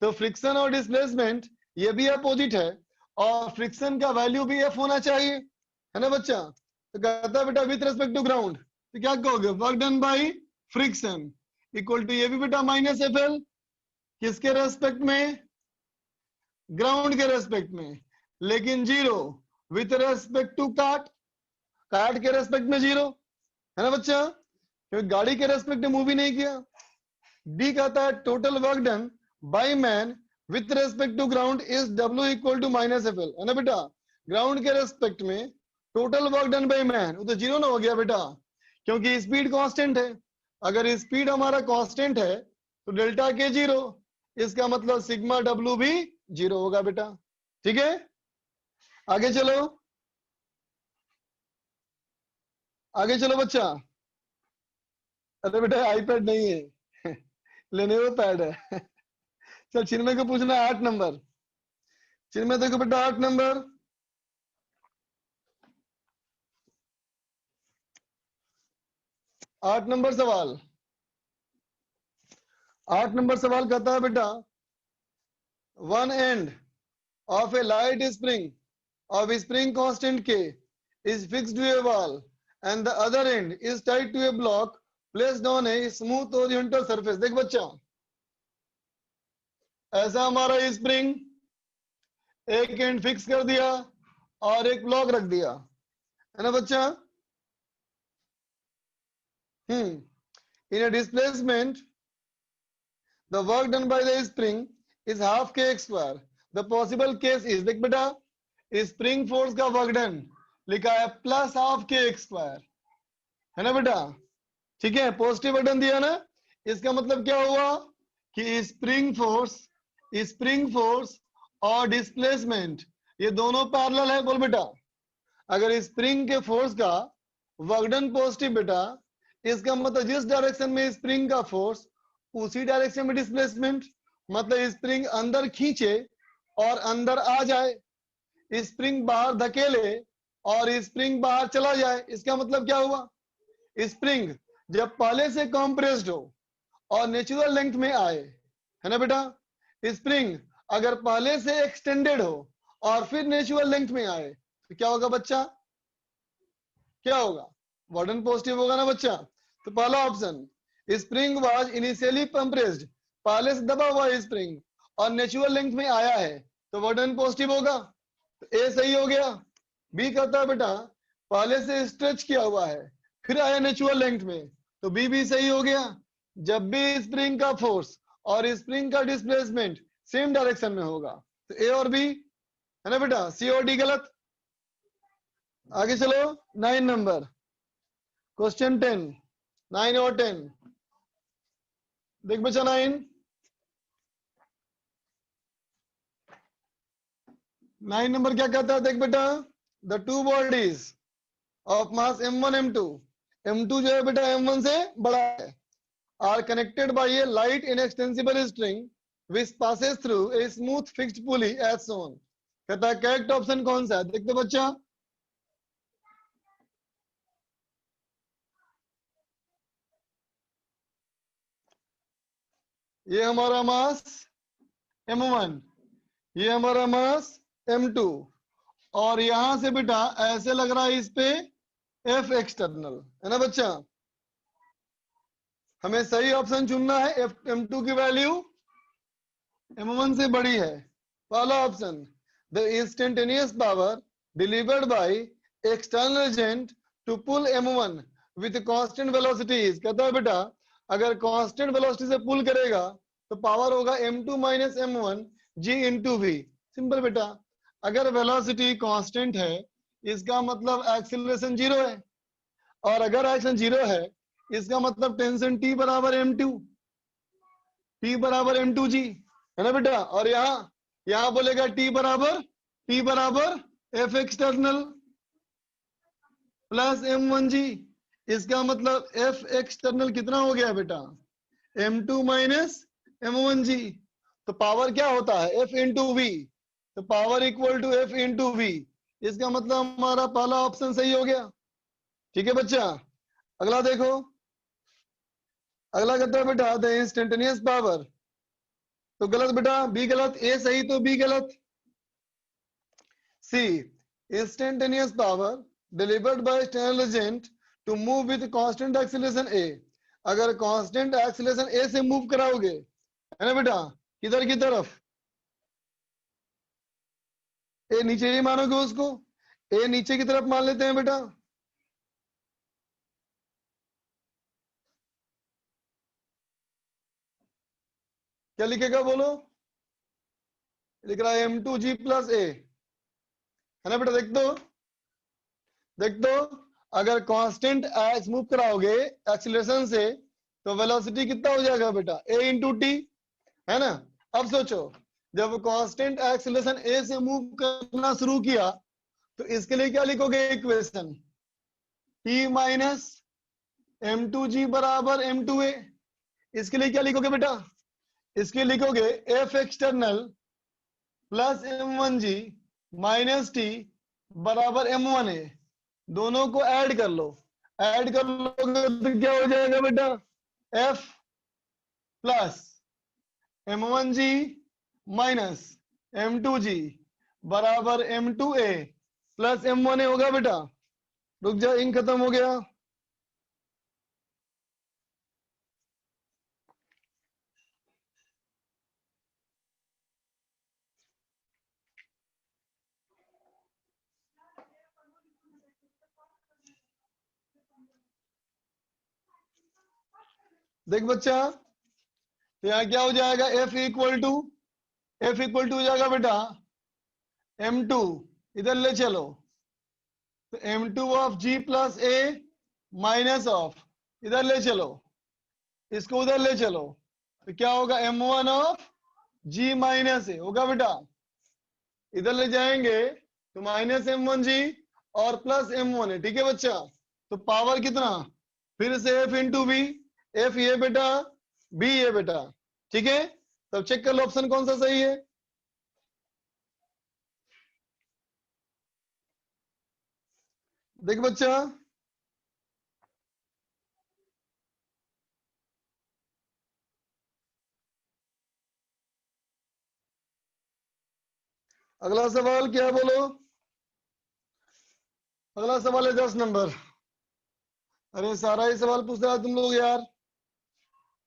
तो फ्रिक्शन और डिस्प्लेसमेंट ये भी अपोजिट है, और फ्रिक्शन का वैल्यू भी F होना चाहिए, है ना बच्चा। तो कहता है बेटा विथ रेस्पेक्ट टू ग्राउंड, तो क्या कहोगे? Work done by friction equal to ये भी बेटा माइनस FL, किसके रेस्पेक्ट में? ग्राउंड के रेस्पेक्ट में, लेकिन 0 विथ रेस्पेक्ट टू कार्ट के रेस्पेक्ट में 0, है ना बच्चा, क्योंकि गाड़ी के रेस्पेक्ट में मूव ही नहीं किया। डी कहता है total work done by man with respect to ground is W equal to minus FL, है ना बेटा। ग्राउंड के रेस्पेक्ट में total work done by man, वो तो 0 ना हो गया बेटा, क्योंकि स्पीड कांस्टेंट है। अगर स्पीड हमारा कांस्टेंट है तो डेल्टा के 0, इसका मतलब सिग्मा W भी 0 होगा बेटा। ठीक है, आगे चलो, आगे चलो बच्चा। अरे बेटा आईपैड नहीं है, लेनेवो पैड है। चल चिन्मय को पूछना 8 नंबर। चिन्मय देखो बेटा 8 नंबर। आठ नंबर सवाल कहता है बेटा one end of A light spring of spring constant K is fixed to a wall and the other end is tied to a block placed on a smooth horizontal surface। देख बच्चा, ऐसा हमारा spring एक and fix कर दिया और एक block रख दिया, है ना बच्चा। In a displacement the work done by the spring is half kx square। The possible case is, देख बेटा स्प्रिंग फोर्स का वर्क डन लिखा है प्लस हाफ के एक्स स्क्वायर, है ना बेटा। ठीक है, पॉजिटिव बटन दिया ना, इसका मतलब क्या हुआ कि स्प्रिंग फोर्स और डिस्प्लेसमेंट ये दोनों पैरेलल है। बोल बेटा, अगर स्प्रिंग के फोर्स का वर्क डन पॉजिटिव बेटा, इसका मतलब जिस डायरेक्शन में स्प्रिंग का फोर्स उसी डायरेक्शन में डिस्प्लेसमेंट, मतलब स्प्रिंग अंदर खींचे और अंदर आ जाए, स्प्रिंग बाहर धकेले और स्प्रिंग बाहर चला जाए। इसका मतलब क्या हुआ, स्प्रिंग जब पहले से कंप्रेस्ड हो और नेचुरल लेंथ में आए, है ना बेटा, स्प्रिंग अगर पहले से एक्सटेंडेड हो और फिर नेचुरल लेंथ में आए तो क्या होगा बच्चा, क्या होगा, वर्डन पॉजिटिव होगा ना बच्चा। तो पहला option, spring was initially compressed, पहले से दबा हुआ है स्प्रिंग और नेचुरल लेंथ में आया है तो वर्डन पॉजिटिव होगा, तो ए सही हो गया। बी कहता है बेटा पहले से स्ट्रेच किया हुआ है फिर आया नेचुरल लेंथ में, तो बी भी सही हो गया। जब भी स्प्रिंग का फोर्स और स्प्रिंग का डिस्प्लेसमेंट सेम डायरेक्शन में होगा तो ए और बी, है ना बेटा, सी और डी गलत। आगे चलो 9 नंबर, क्वेश्चन 10, 9 और 10 देख बच्चा। 9 नंबर क्या कहता है, देख बेटा, the two bodies of mass m1 m2, m2 जो है बेटा m1 से बड़ा है, are connected by a light inextensible string which passes through a smooth fixed pulley as shown। कहता है करेक्ट ऑप्शन कौन सा है, देखते बच्चा। ये हमारा मास m1, ये हमारा मास m2, और यहां से बेटा ऐसे लग रहा है इस पे F एक्सटर्नल, है ना बच्चा। हमें सही ऑप्शन चुनना है, m2 की वैल्यू m1 से बड़ी है। पहला option, the instantaneous power delivered by external agent to pull m1 with constant velocities. कहता है बेटा अगर कांस्टेंट वेलोसिटी से पुल करेगा तो पावर होगा m2 minus m1 g into v। Simple बेटा, अगर वेलोसिटी कांस्टेंट है इसका मतलब एक्सीलरेशन 0 है, और अगर एक्शन 0 है इसका मतलब टेंशन t बराबर m2, t बराबर m2g, है ना बेटा। और यहाँ बोलेगा t बराबर F एक्सटर्नल प्लस m1g, इसका मतलब F एक्सटर्नल कितना हो गया बेटा, m2 माइनस m1g। तो पावर क्या होता है, F इंटू v, तो power equal to F into v। इसका मतलब हमारा पहला ऑप्शन सही हो गया। ठीक है बच्चा, अगला देखो, अगला कहता है बेटा द इंस्टेंटेनियस पावर, तो गलत बेटा, बी गलत, ए सही तो बी गलत। C, instantaneous power delivered by external agent to move with constant acceleration A. अगर कांस्टेंट एक्सीलरेशन ए से मूव कराओगे, है ना बेटा, किधर की तरफ, ए नीचे ही मानोगे उसको, ए नीचे की तरफ मान लेते हैं बेटा। क्या लिखेगा बोलो, लिख रहा है m2g प्लस ए, है ना बेटा। देख दो अगर कांस्टेंट एक्स मूव कराओगे एक्सीलरेशन से तो वेलोसिटी कितना हो जाएगा बेटा, a इंटू टी, है ना। अब सोचो जब कांस्टेंट एक्सीलरेशन a से मूव करना शुरू किया तो इसके लिए क्या लिखोगे इक्वेशन, t माइनस m2g बराबर m2a। इसके लिए क्या लिखोगे बेटा, इसके लिखोगे F external plus m1g minus T बराबर m1a। दोनों को ऐड कर लो, ऐड कर लोगे तो क्या हो जाएगा बेटा, F plus m1g minus m2g बराबर m2a प्लस m1a होगा बेटा। रुक जा, इंक खत्म हो गया। देख बच्चा, तो यहाँ क्या हो जाएगा, F इक्वल टू हो जाएगा बेटा m2, इधर ले चलो, तो m2 of g plus a minus of इधर ले चलो, इसको उधर ले चलो, तो क्या होगा m1 ऑफ g माइनस ए होगा बेटा। इधर ले जाएंगे तो माइनस m1g और प्लस m1 है, ठीक है बच्चा। तो पावर कितना, फिर से f इंटू बी, एफ ये बेटा, बी ये बेटा, ठीक है। तब चेक कर लो ऑप्शन कौन सा सही है। देख बच्चा, अगला सवाल क्या बोलो, अगला सवाल है 10 नंबर। अरे सारा ही सवाल पूछ रहा है तुम लोग यार।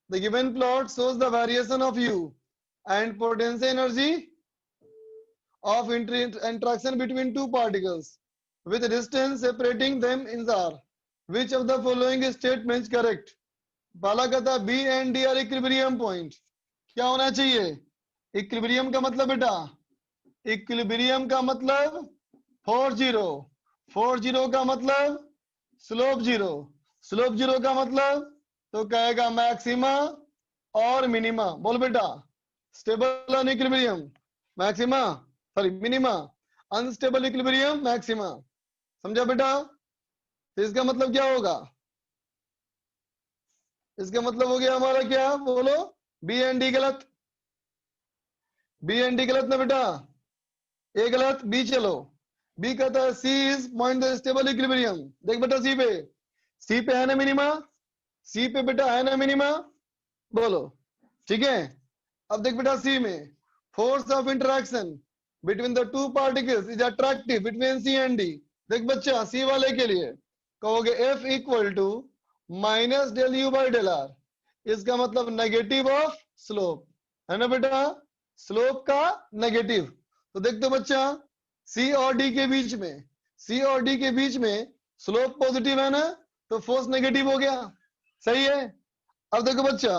The given plot shows the variation of U and potential energy of interaction between two particles with distance separating them in R. Which of the following statements correct? पहला कहता है B and D are equilibrium point। क्या होना चाहिए, equilibrium का मतलब बेटा, equilibrium का मतलब 4-0, 4-0 का मतलब स्लोप 0, स्लोप 0 का मतलब तो कहेगा मैक्सिमा और मिनिमा। बोल बेटा, stable on equilibrium maxima, sorry minima, unstable equilibrium maxima. समझा बेटा। तो इसका मतलब क्या होगा, इसका मतलब हो गया हमारा क्या, बोलो बी एंड डी गलत, बी एंड डी गलत ना बेटा, ए गलत, बी चलो। बी कहता है C is point the stable equilibrium. देख बेटा सी पे है ना मिनिमा, सी पे बेटा है ना मिनिमा, बोलो ठीक है। अब देख बेटा सी में force of interaction between the two particles is attractive between C and D. देख बच्चा सी वाले के लिए कहोगे F equal to minus del U by del R, इसका मतलब नेगेटिव ऑफ स्लोप है ना बेटा, स्लोप का नेगेटिव। तो देख दो बच्चा सी और डी के बीच में, सी और डी के बीच में स्लोप पॉजिटिव है ना, तो फोर्स नेगेटिव हो गया, सही है। अब देखो बच्चा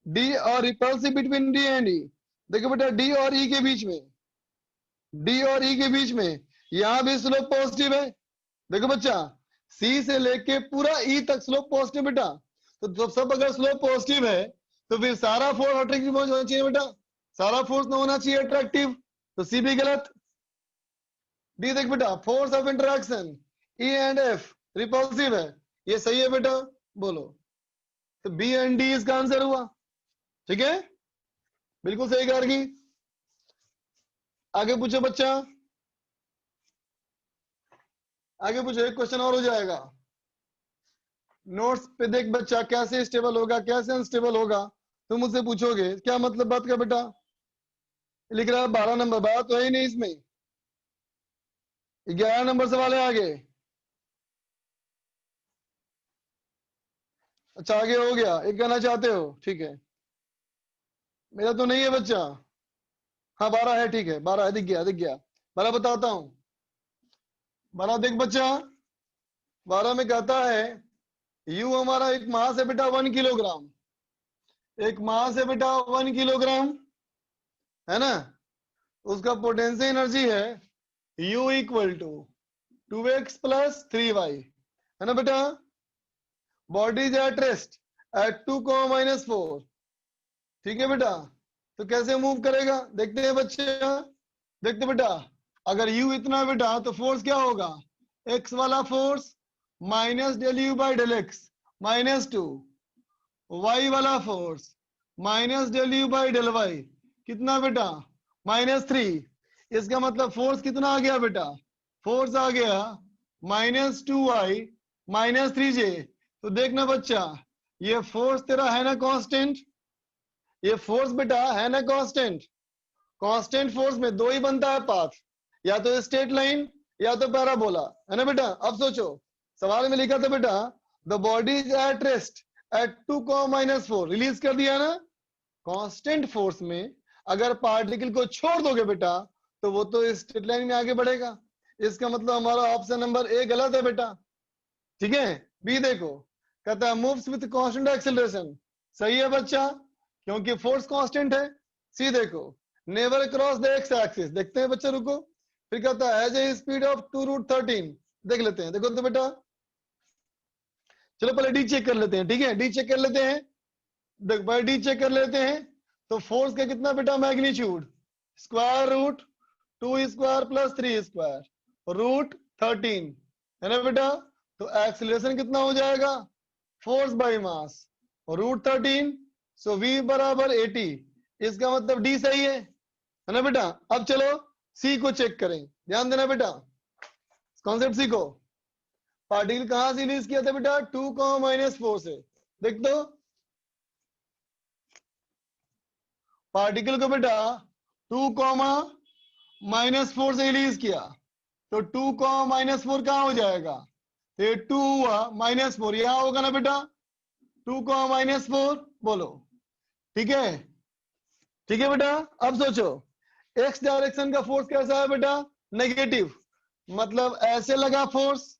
डी और रिपल्सिव बिटवीन डी एंड ई, देखो बेटा डी और ई के बीच में, डी और ई के बीच में यहां भी स्लोप पॉजिटिव है। देखो बच्चा सी से लेके पूरा ई तक स्लोप पॉजिटिव बेटा, तो सब अगर स्लोप पॉजिटिव है तो फिर सारा फोर्स अट्रैक्टिव होना चाहिए बेटा, सारा फोर्स ना होना चाहिए अट्रैक्टिव, तो सी भी गलत। डी देख बेटा force of interaction E and F repulsive है, ये सही है बेटा, बोलो। तो बी एंड डी इसका आंसर हुआ, ठीक है, बिल्कुल सही कारगी। आगे पूछो बच्चा, आगे पूछो, एक क्वेश्चन और हो जाएगा। नोट्स पे देख बच्चा कैसे स्टेबल होगा कैसे अनस्टेबल होगा, तुम मुझसे पूछोगे क्या मतलब बात का बेटा, लिख रहा है 12 नंबर, बात तो है ही नहीं इसमें, 11 नंबर सवाल है आगे। अच्छा आगे हो गया, एक कहना चाहते हो, ठीक है, मेरा तो नहीं है बच्चा, हाँ 12 है, ठीक है 12 है, दिख गया दिख गया। 12 बताता हूं, 12 देख बच्चा, 12 में कहता है यू हमारा एक मास है बेटा 1 किलोग्राम, एक मास है बेटा 1 किलोग्राम है ना, उसका पोटेंशियल एनर्जी है U equal to 2x plus 3y है ना बेटा। Body is at rest at 2, ठीक है बेटा। तो कैसे मूव करेगा देखते हैं बच्चे, देखते बेटा अगर U इतना बेटा तो फोर्स क्या होगा, x वाला force minus del U by del X -2, y वाला force minus del U by del Y कितना बेटा -3। इसका मतलब फोर्स कितना आ गया बेटा, फोर्स आ गया -2y -3j। तो देखना बच्चा ये फोर्स तेरा है ना कांस्टेंट, ये फोर्स बेटा है ना कांस्टेंट, कांस्टेंट फोर्स में दो ही बनता है पाथ, या तो स्ट्रेट लाइन या तो पैराबोला है ना बेटा। अब सोचो सवाल में लिखा था बेटा the body is at rest at 2, release कर दिया ना, कांस्टेंट फोर्स में अगर पार्टिकल को छोड़ दोगे बेटा तो वो तो स्ट्रेट लाइन में आगे बढ़ेगा, इसका मतलब हमारा ऑप्शन नंबर ए गलत है बेटा, ठीक है। बी देखो कहता है मूव्स विद कांस्टेंट एक्सेलरेशन, सही है बच्चा क्योंकि फोर्स कांस्टेंट है। सी देखो never cross the x axis, देखते हैं बच्चा रुको, फिर कहता है एज ए स्पीड ऑफ 2√13, देख लेते हैं। देखो तो बेटा चलो पहले डी चेक कर लेते हैं, ठीक है, डी चेक कर लेते हैं। देख भाई डी चेक कर लेते हैं, तो फोर्स का कितना बेटा magnitude, square root 2 square plus 3 square root 13 है ना बेटा। तो एक्सीलरेशन कितना हो जाएगा, force by mass root 13, so v बराबर 80। इसका मतलब डी सही है ना बेटा। अब चलो सी को चेक करें, ध्यान देना बेटा कॉन्सेप्ट सी को। पार्टिकल कहां से रिलीज किया था बेटा, 2,-4 से। देख दो पार्टिकल को बेटा 2,-4 से रिलीज किया, तो 2,-4 कहां हो जाएगा, ये 2 हुआ, -4 यहां होगा ना बेटा, 2,-4 बोलो, ठीक है, ठीक है बेटा। अब सोचो एक्स डायरेक्शन का फोर्स कैसा है बेटा, नेगेटिव, मतलब ऐसे लगा फोर्स,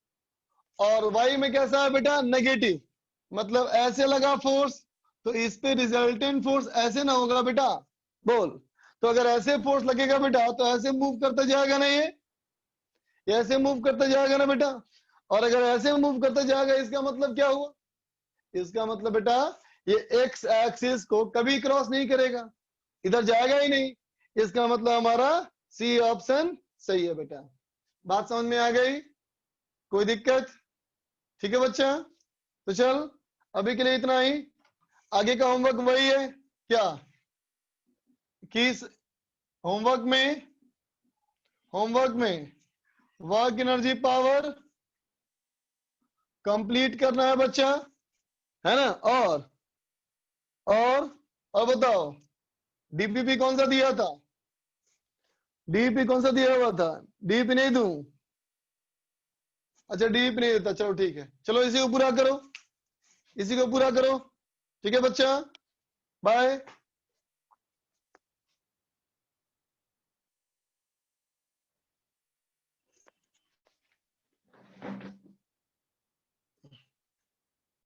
और वाई में कैसा है बेटा, नेगेटिव, मतलब ऐसे लगा फोर्स, तो इस पे रिजल्टेंट फोर्स ऐसे ना होगा बेटा, बोल। तो अगर ऐसे फोर्स लगेगा बेटा तो ऐसे मूव करता जाएगा ना, ये ऐसे मूव करता जाएगा ना बेटा। और अगर ऐसे मूव करता जाएगा इसका मतलब क्या हुआ, इसका मतलब बेटा ये एक्स एक्सिस को कभी क्रॉस नहीं करेगा, इधर जाएगा ही नहीं। इसका मतलब हमारा सी ऑप्शन सही है बेटा। बात समझ में आ गई, कोई दिक्कत, ठीक है बच्चा। तो चल अभी के लिए इतना ही, आगे का होमवर्क वही है क्या, कि होमवर्क में वर्क एनर्जी पावर कंप्लीट करना है बच्चा, है ना। और बताओ डीपीपी कौन सा दिया था, डीपी कौन सा दिया हुआ था, डीपी नहीं दूं, अच्छा डीपी नहीं देता, चलो ठीक है, चलो इसी को पूरा करो, इसी को पूरा करो, ठीक है बच्चा, बाय।